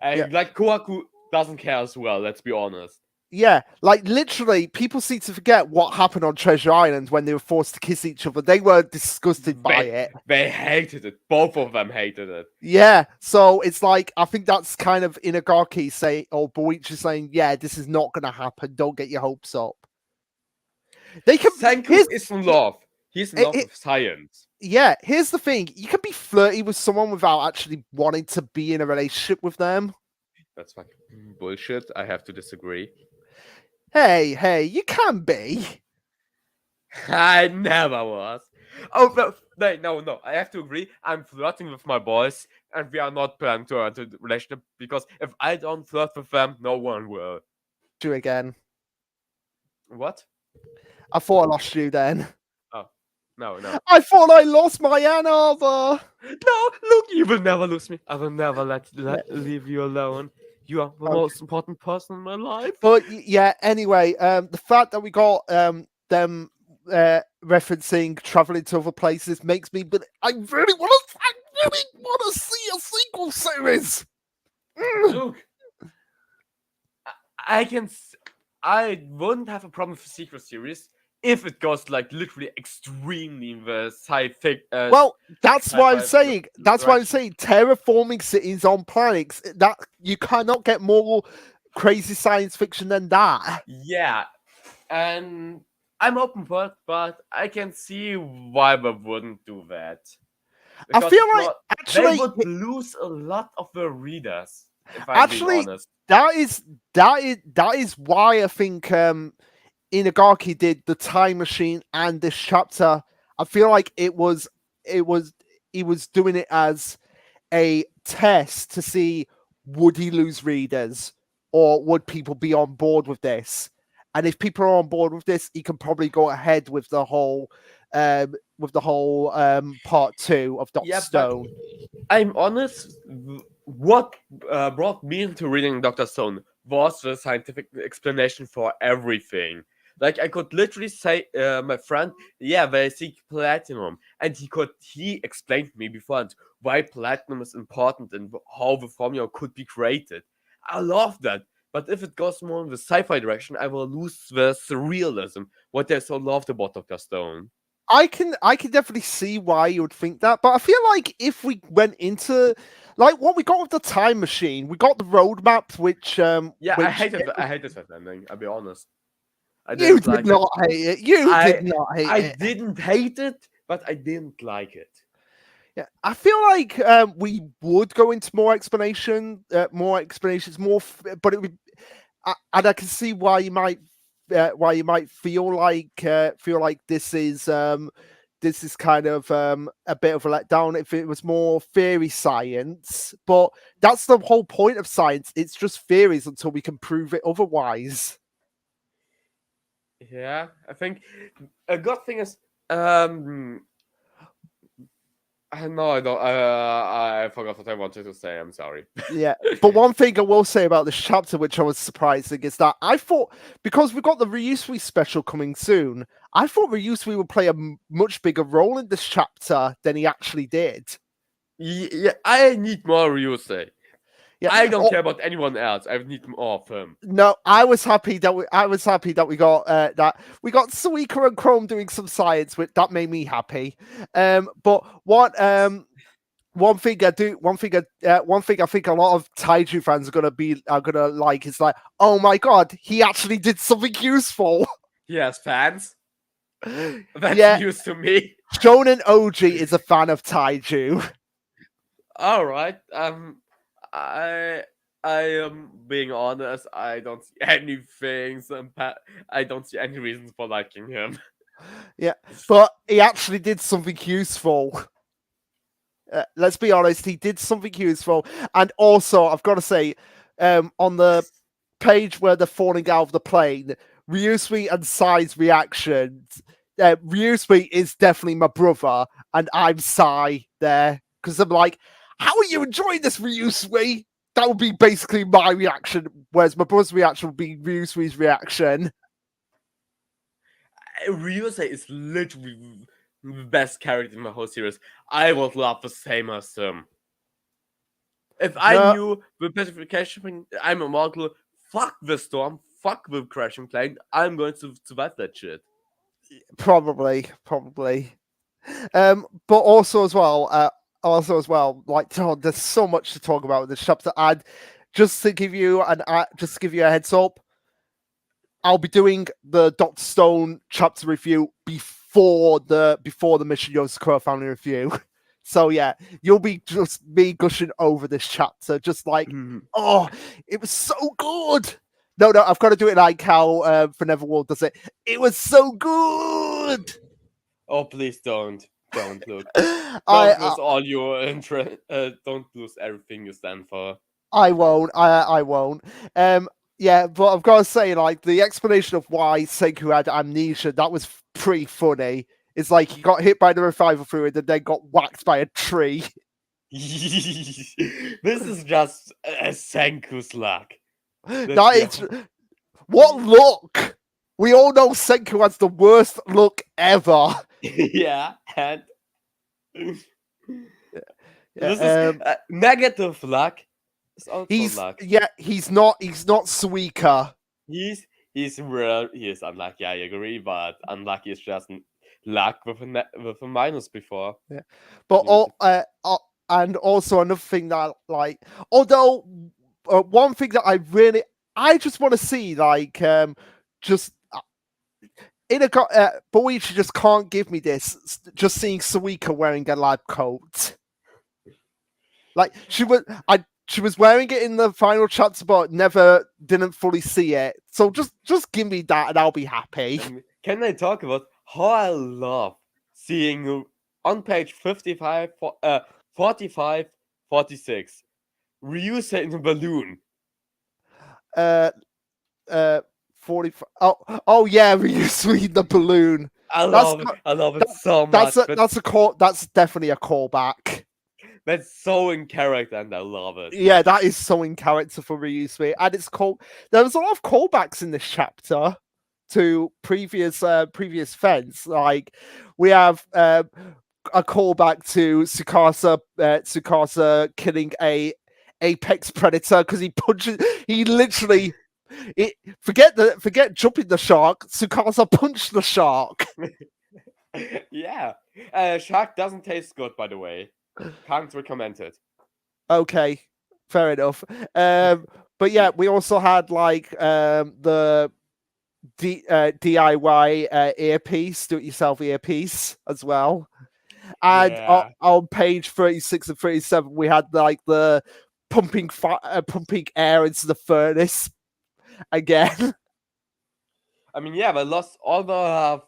And Yeah. like Kohaku doesn't care as well. Let's be honest. Yeah, like literally, people seem to forget what happened on Treasure Island when they were forced to kiss each other. They were disgusted by it. They hated it. Both of them hated it. Yeah, so it's like I think that's kind of Inagaki saying, or Boichi saying, "Yeah, this is not going to happen. Don't get your hopes up." They can. Senku is in love. He's in love it- with science. Yeah, here's the thing: you can be flirty with someone without actually wanting to be in a relationship with them. That's fucking bullshit. I have to disagree. Hey, you can be. I never was. Oh no! I have to agree. I'm flirting with my boys, and we are not planning to enter a relationship because if I don't flirt with them, no one will. You again. What? I thought I lost you then. No. I thought I lost my Another. No, look, you will never lose me. I will never leave you alone. You are the most important person in my life. But yeah, anyway, the fact that we got them referencing traveling to other places makes me. But I really want to see a sequel series. Look, I wouldn't have a problem with a secret series if it goes like literally extremely in the sci-fi. Well, that's why I'm sci-fi saying. That's why I'm saying terraforming cities on planets. That you cannot get more crazy science fiction than that. Yeah, and I'm open for it, but I can see why they wouldn't do that. I Because feel it's like not- actually, they would lose a lot of the readers. If I'm being Actually, honest. that is why I think Inagaki did the time machine and this chapter. I feel like he was doing it as a test to see would he lose readers or would people be on board with this. And if people are on board with this, he can probably go ahead with the whole part 2 of Dr. Yeah, but Stone. I'm honest. What brought me into reading Dr. Stone was the scientific explanation for everything. Like I could literally say, my friend, yeah, they seek platinum, and he explained to me beforehand why platinum is important and how the formula could be created. I love that. But if it goes more in the sci-fi direction, I will lose the surrealism, what I so loved about Dr. Stone. I can definitely see why you would think that, but I feel like if we went into like what we got with the time machine, we got the roadmap, which Yeah, which I hated that ending. I'll be honest. I you didn't did like not hate it. You I- did not hate I it. didn't hate it, but I didn't like it. Yeah, I feel like we would go into more explanations, but it would, and I can see why you might feel like this is kind of a bit of a letdown if it was more theory science. But that's the whole point of science. It's just theories until we can prove it otherwise. Yeah, I think a good thing is no, I don't. I forgot what I wanted to say. I'm sorry. Yeah, but one thing I will say about this chapter, which I was surprising, is that I thought because we've got the Ryusui special coming soon, I thought Ryusui would play a much bigger role in this chapter than he actually did. Yeah, I need more Ryusei. Yeah, I don't care about anyone else. I need more of him. No, I was happy that we got Suika and Chrome doing some science, which that made me happy. But what one thing I think a lot of Taiju fans are gonna like is like, oh my god, he actually did something useful. He has fans. That's Yeah. news to me. Shonen OG is a fan of Taiju. All right. I am being honest. I don't see anything. I don't see any reasons for liking him. Yeah, but he actually did something useful. Let's be honest, he did something useful, and also I've got to say, on the page where they're falling out of the plane, Ryusui and Sai's reactions. Ryusui is definitely my brother, and I'm Sai there because I'm like, how are you enjoying this, Ryusui? That would be basically my reaction, whereas my brother's reaction would be Ryusui's reaction. Ryusei is literally the best character in the whole series. I would love the same as him. If I No, knew the specification, I'm immortal. Fuck the storm. Fuck the crashing plane. I'm going to survive that shit. probably. But also as well, like oh, there's so much to talk about with this chapter. And just to give you a heads up, I'll be doing the Dr. Stone chapter review before the Mission Yosakura family review. So yeah, you'll be just me gushing over this chapter, just like, oh, it was so good. No, I've got to do it like how For Neverworld does it. It was so good. Oh, please don't look. I Don't lose all your interest. Don't lose everything you stand for. I won't. I won't. Yeah, but I've got to say, like, the explanation of why Senku had amnesia, that was pretty funny. It's like he got hit by the revival fluid and then got whacked by a tree. This is just a Senku's luck. What luck? We all know Senku has the worst luck ever. Yeah, and this Yeah, is negative luck. It's also luck. He's not Suika. He's real. He is unlucky. I agree, but unlucky is just luck with a minus before. Yeah, but and also another thing that, like, although one thing that I just want to see, like, just in a Boichi just can't give me this. Just seeing Suika wearing a lab coat, like she was wearing it in the final chapter, but didn't fully see it. So just give me that, and I'll be happy. Can I talk about how I love seeing on page 55, 45, 46, Ryusei in the balloon. 45. Oh yeah, Ryusei the balloon. I love it so much. That's definitely a callback. That's so in character, and I love it. Yeah, that is so in character for Ryusei, and it's called. There was a lot of callbacks in this chapter to previous events. Like we have a callback to Tsukasa killing a apex predator because he literally forget jumping the shark. Tsukasa punched the shark. Yeah, shark doesn't taste good, by the way. Can't recommend it. Okay, fair enough. But yeah, we also had like the DIY earpiece, do-it-yourself earpiece as well. And on page 36 and 37, we had like the pumping air into the furnace again. I mean, yeah, they lost all the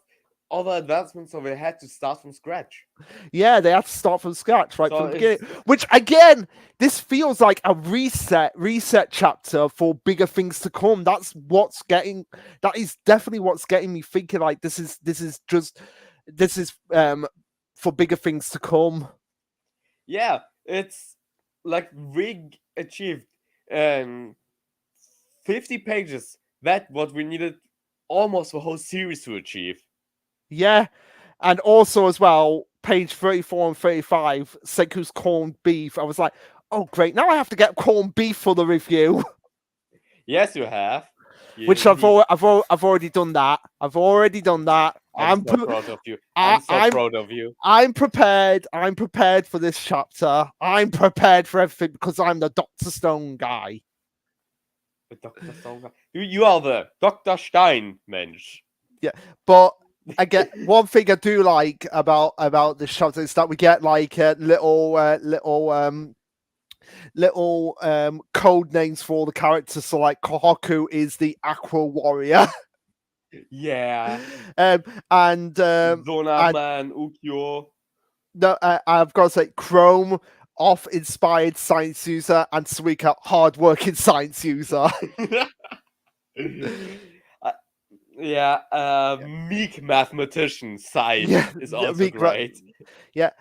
advancements, so they had to start from scratch. Yeah, they have to start from scratch right from the beginning. Which again, this feels like a reset chapter for bigger things to come. That is definitely what's getting me thinking like this is for bigger things to come. Yeah, it's like we achieved 50 pages. That's what we needed almost the whole series to achieve. Yeah, and also as well, page 34 and 35, Senku's corned beef. I was like, oh great, now I have to get corned beef for the review. Yes, you have. Which I've already done that. I'm so proud of you. I'm proud of you. I'm prepared. I'm prepared for this chapter. I'm prepared for everything because I'm the Dr. Stone guy. The Dr. Stone guy. You are the Dr. Stein Mensch. Yeah, but again, one thing I do like about this chapter is that we get like little code names for all the characters. So like Kohaku is the Aqua Warrior. Yeah. And Zonaman, Ukyo. No, I've got to say Chrome, off-inspired science user, and Suika, hard-working science user. Meek mathematician side is also great. Yeah,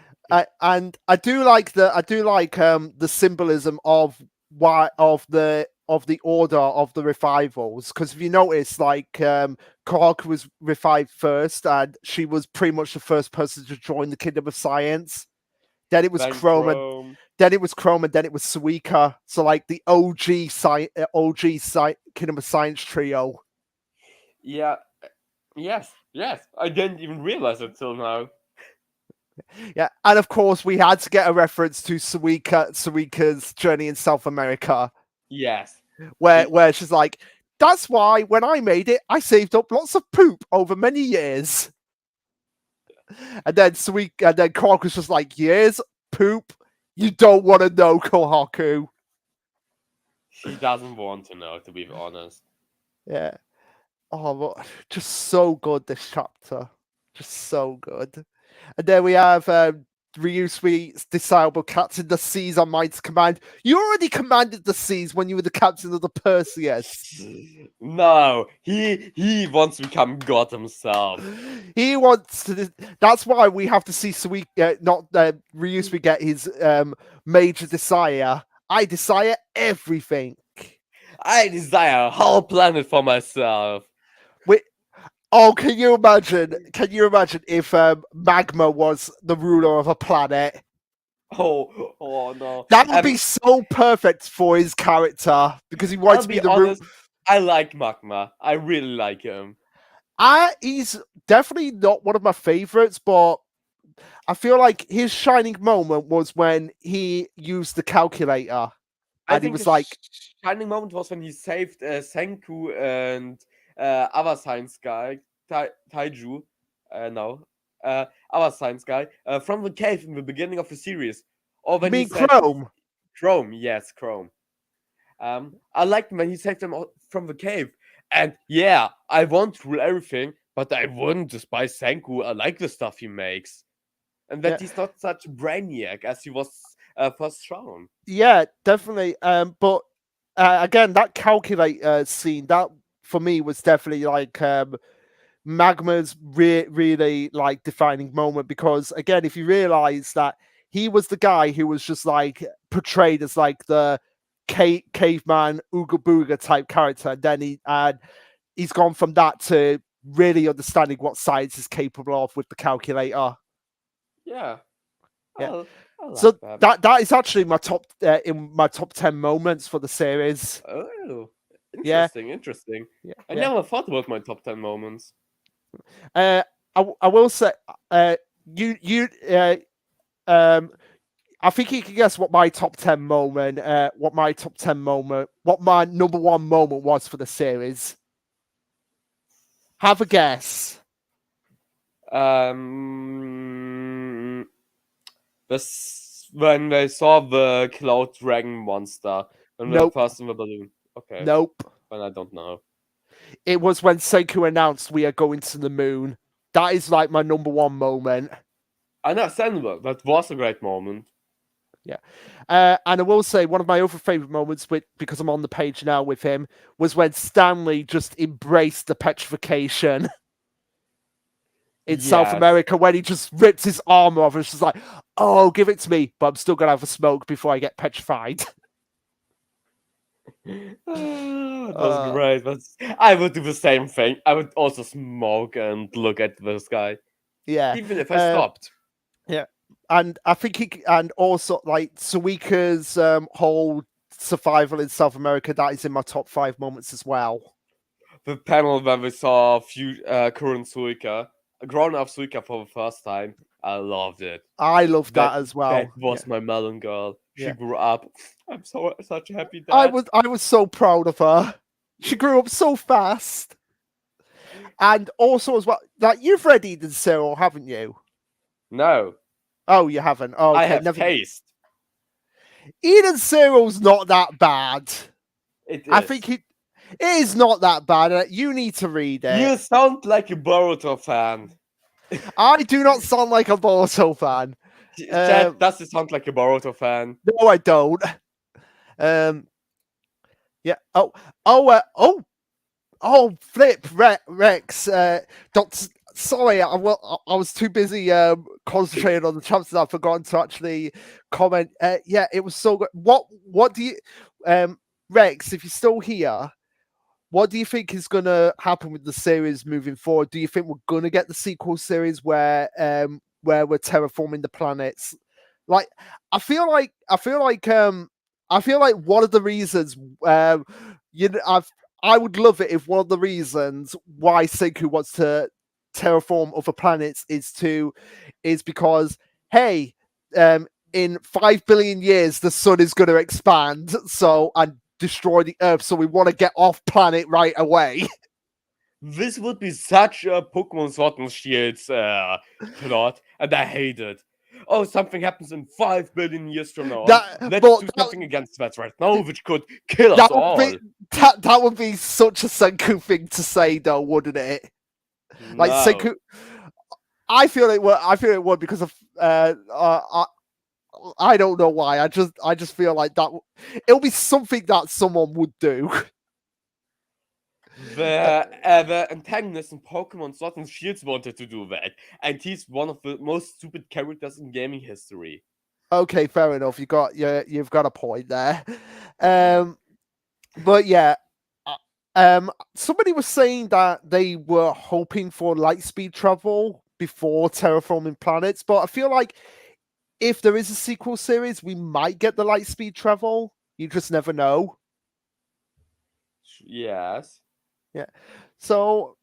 and I do like the symbolism of the the order of the revivals, because if you notice, like Korok was revived first, and she was pretty much the first person to join the Kingdom of Science. Then it was Then Chrome, and Chrome. then it was Chrome, and then it was Suika. So like the Kingdom of Science trio. Yeah. Yes. I didn't even realize it till now. Yeah, and of course we had to get a reference to Suika's journey in South America, Yes. where she's like, "That's why when I made it, I saved up lots of poop over many years." And then Korok was just like, "Years poop? You don't want to know, Kohaku." She doesn't want to know, to be honest. Yeah. Oh, just so good this chapter, just so good. And then we have Ryusui's desirable captain the seas on Mind's command. You already commanded the seas when you were the captain of the Perseus. No, he wants to become God himself. He wants to. That's why we have to see Ryusui get his major desire. I desire everything. I desire a whole planet for myself. Oh, can you imagine? Can you imagine if Magma was the ruler of a planet? Oh no. That would be so perfect for his character because he wants to be the ruler. I like Magma. I really like him. He's definitely not one of my favorites, but I feel like his shining moment was when he used the calculator. And he was like, shining moment was when he saved Senku and other science guy, Taiju, other science guy, from the cave in the beginning of the series. Or when you mean Chrome? Chrome, yes, Chrome. I liked when he saved them from the cave. And yeah, I want to rule everything, but I wouldn't despise Senku. I like the stuff he makes. And that he's not such a brainiac as he was first shown. Yeah, definitely. But again, that calculate scene, that for me was definitely like Magma's really like defining moment, because again, if you realize that he was the guy who was just like portrayed as like the caveman ooga booga type character, and then he's gone from that to really understanding what science is capable of with the calculator. Yeah. So that is actually my top in my top 10 moments for the series. Oh, interesting. Yeah. I never thought about my top 10 moments. I will say, I think you can guess what my top 10 moment, what my number one moment was for the series. Have a guess. When they saw the Cloud Dragon monster, when they were first in the balloon. Okay. Nope. Well, I don't know. It was when Senku announced we are going to the moon. That is like my number one moment. Understandable. That was a great moment. Yeah. And I will say one of my other favorite moments, because I'm on the page now with him, was when Stanley just embraced the petrification in South America, when he just ripped his armor off and was just like, "Oh, give it to me, but I'm still gonna have a smoke before I get petrified." That was great. I would do the same thing. I would also smoke and look at this guy. Yeah. Even if I stopped. Yeah. And I think and also like Suika's whole survival in South America, that is in my top 5 moments as well. The panel when we saw current Suika, a grown-up Suika for the first time, I loved it. I loved that as well. That was my melon girl. She grew up. I'm such a happy dad. I was so proud of her. She grew up so fast. And also as well, like, you've read Eden Zero, haven't you? No. Oh, you haven't? Oh, okay. I have taste. Eden Zero's not that bad. It is. I think it is not that bad. You need to read it. You sound like a Boruto fan. I do not sound like a Boruto fan. Chad, does it sound like a Boruto fan? No, I don't. Yeah. Flip Rex. Sorry, I was too busy concentrating on the chapters. I've forgotten to actually comment. Yeah, it was so good. What do you Rex, if you're still here, what do you think is going to happen with the series moving forward? Do you think we're going to get the sequel series where we're terraforming the planets? Like, I feel like one of the reasons I would love it if one of the reasons why Senku wants to terraform other planets is because hey, in 5 billion years the sun is going to expand, and destroy the Earth, so we want to get off planet right away. This would be such a Pokemon Sword and Shields plot, and I hate it. Oh, something happens in 5 billion years from now. Let's do something against that right now, which could kill us all. That would be such a Senku thing to say, though, wouldn't it? Like Senku, I feel it would because of I don't know why. I just feel like that it'll be something that someone would do. The antagonist in Pokemon Sword and Shields wanted to do that, and he's one of the most stupid characters in gaming history. Okay, fair enough. You've got a point there. But yeah, somebody was saying that they were hoping for light speed travel before terraforming planets, but I feel like if there is a sequel series, we might get the light speed travel. You just never know. Yes. Yeah. So,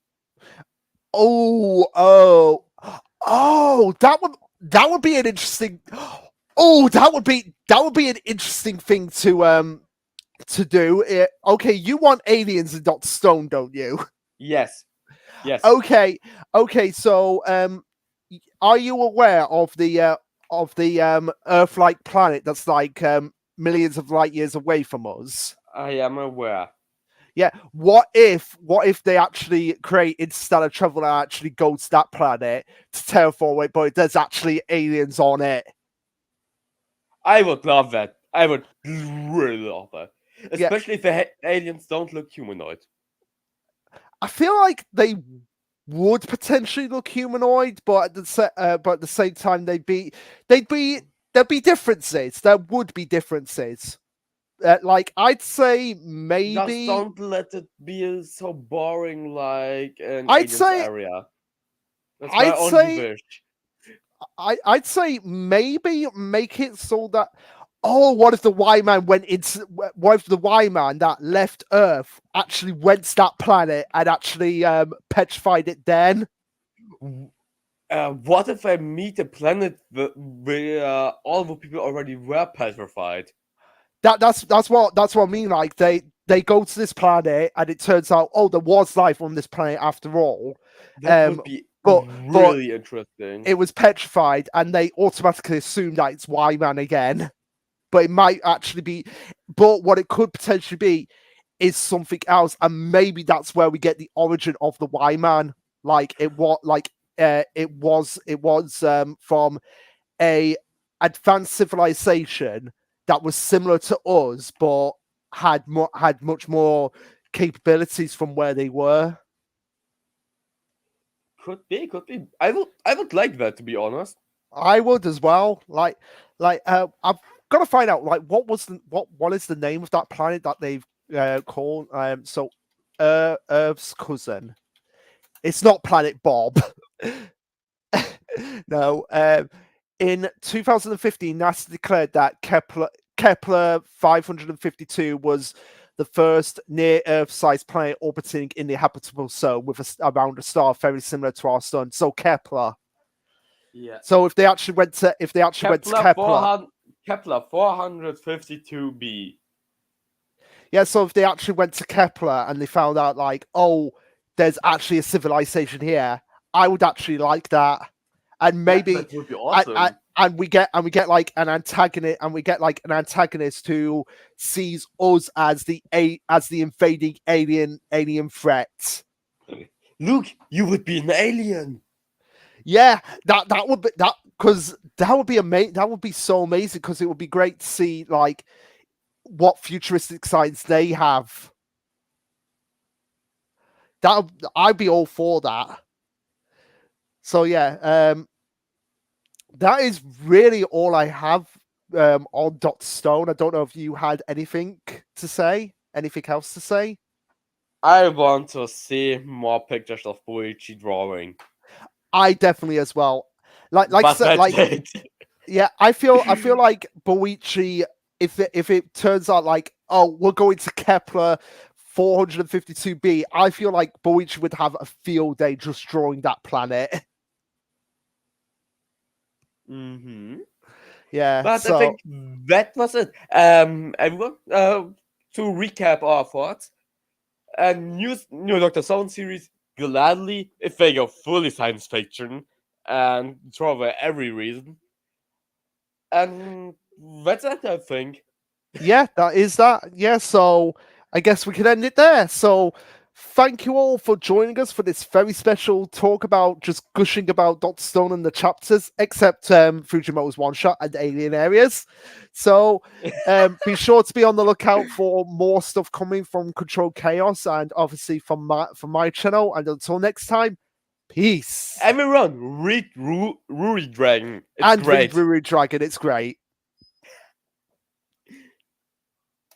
that would be an interesting. Oh, that would be an interesting thing to do. Okay, you want aliens in Dr. Stone, don't you? Yes. Yes. Okay. So, are you aware of the Earth-like planet that's like millions of light years away from us? I am aware. Yeah. What if they actually create interstellar travel and actually go to that planet to terraform it, but there's actually aliens on it? I would love that. I would really love that. Especially if the aliens don't look humanoid. I feel like they would potentially look humanoid, but at the same time there'd be differences. There would be differences. Like I'd say maybe. Just don't let it be so boring like an I'd aliens say area. That's my only wish. I'd say maybe make it so that what if the Y-Man that left Earth actually went to that planet and actually petrified it then? What if I meet a planet where all the people already were petrified? That's what I mean. Like they go to this planet and it turns out there was life on this planet after all. That would be really interesting. It was petrified and they automatically assume that it's Y-Man again. But it might actually be. But what it could potentially be is something else, and maybe that's where we get the origin of the Y-Man. Like it was from a advanced civilization that was similar to us, but had much more capabilities from where they were. Could be. I would like that, to be honest. I would as well. I've got to find out what is the name of that planet that they've called Earth's cousin. It's not Planet Bob. No. In 2015, NASA declared that Kepler 552 was the first near-Earth-sized planet orbiting in the habitable zone around a star very similar to our sun. So Kepler. Yeah. So if they actually went to Kepler, Kepler 452b. Yeah, so if they actually went to Kepler and they found out there's actually a civilization here, I would actually like that. And maybe that would be awesome. And we get like an antagonist who sees us as the invading alien threat. Luke, you would be an alien. Yeah, that would be that because that would be amazing. That would be so amazing because it would be great to see what futuristic science they have. I'd be all for that. So yeah, that is really all I have on Dr. Stone. I don't know if you had anything to say, anything else to say. I want to see more pictures of Boichi drawing. I definitely as well. Like I But said, that's like it. yeah, I feel like Boichi, if it turns out like, oh, we're going to Kepler 452b, I feel like Boichi would have a field day just drawing that planet. Mm-hmm. Yeah, But so I think that was it. Everyone, to recap our thoughts, a new Doctor Stone series gladly if they go fully science fiction and throw away every reason. And that's it, I think. yeah, that is that. Yeah, so I guess we can end it there. So thank you all for joining us for this very special talk about just gushing about Dr. Stone and the chapters, except Fujimoto's one shot and alien areas. So be sure to be on the lookout for more stuff coming from Control Chaos and obviously from my channel. And until next time, peace. Everyone, read Ruri Dragon. It's And great. read Ruri Dragon, it's great.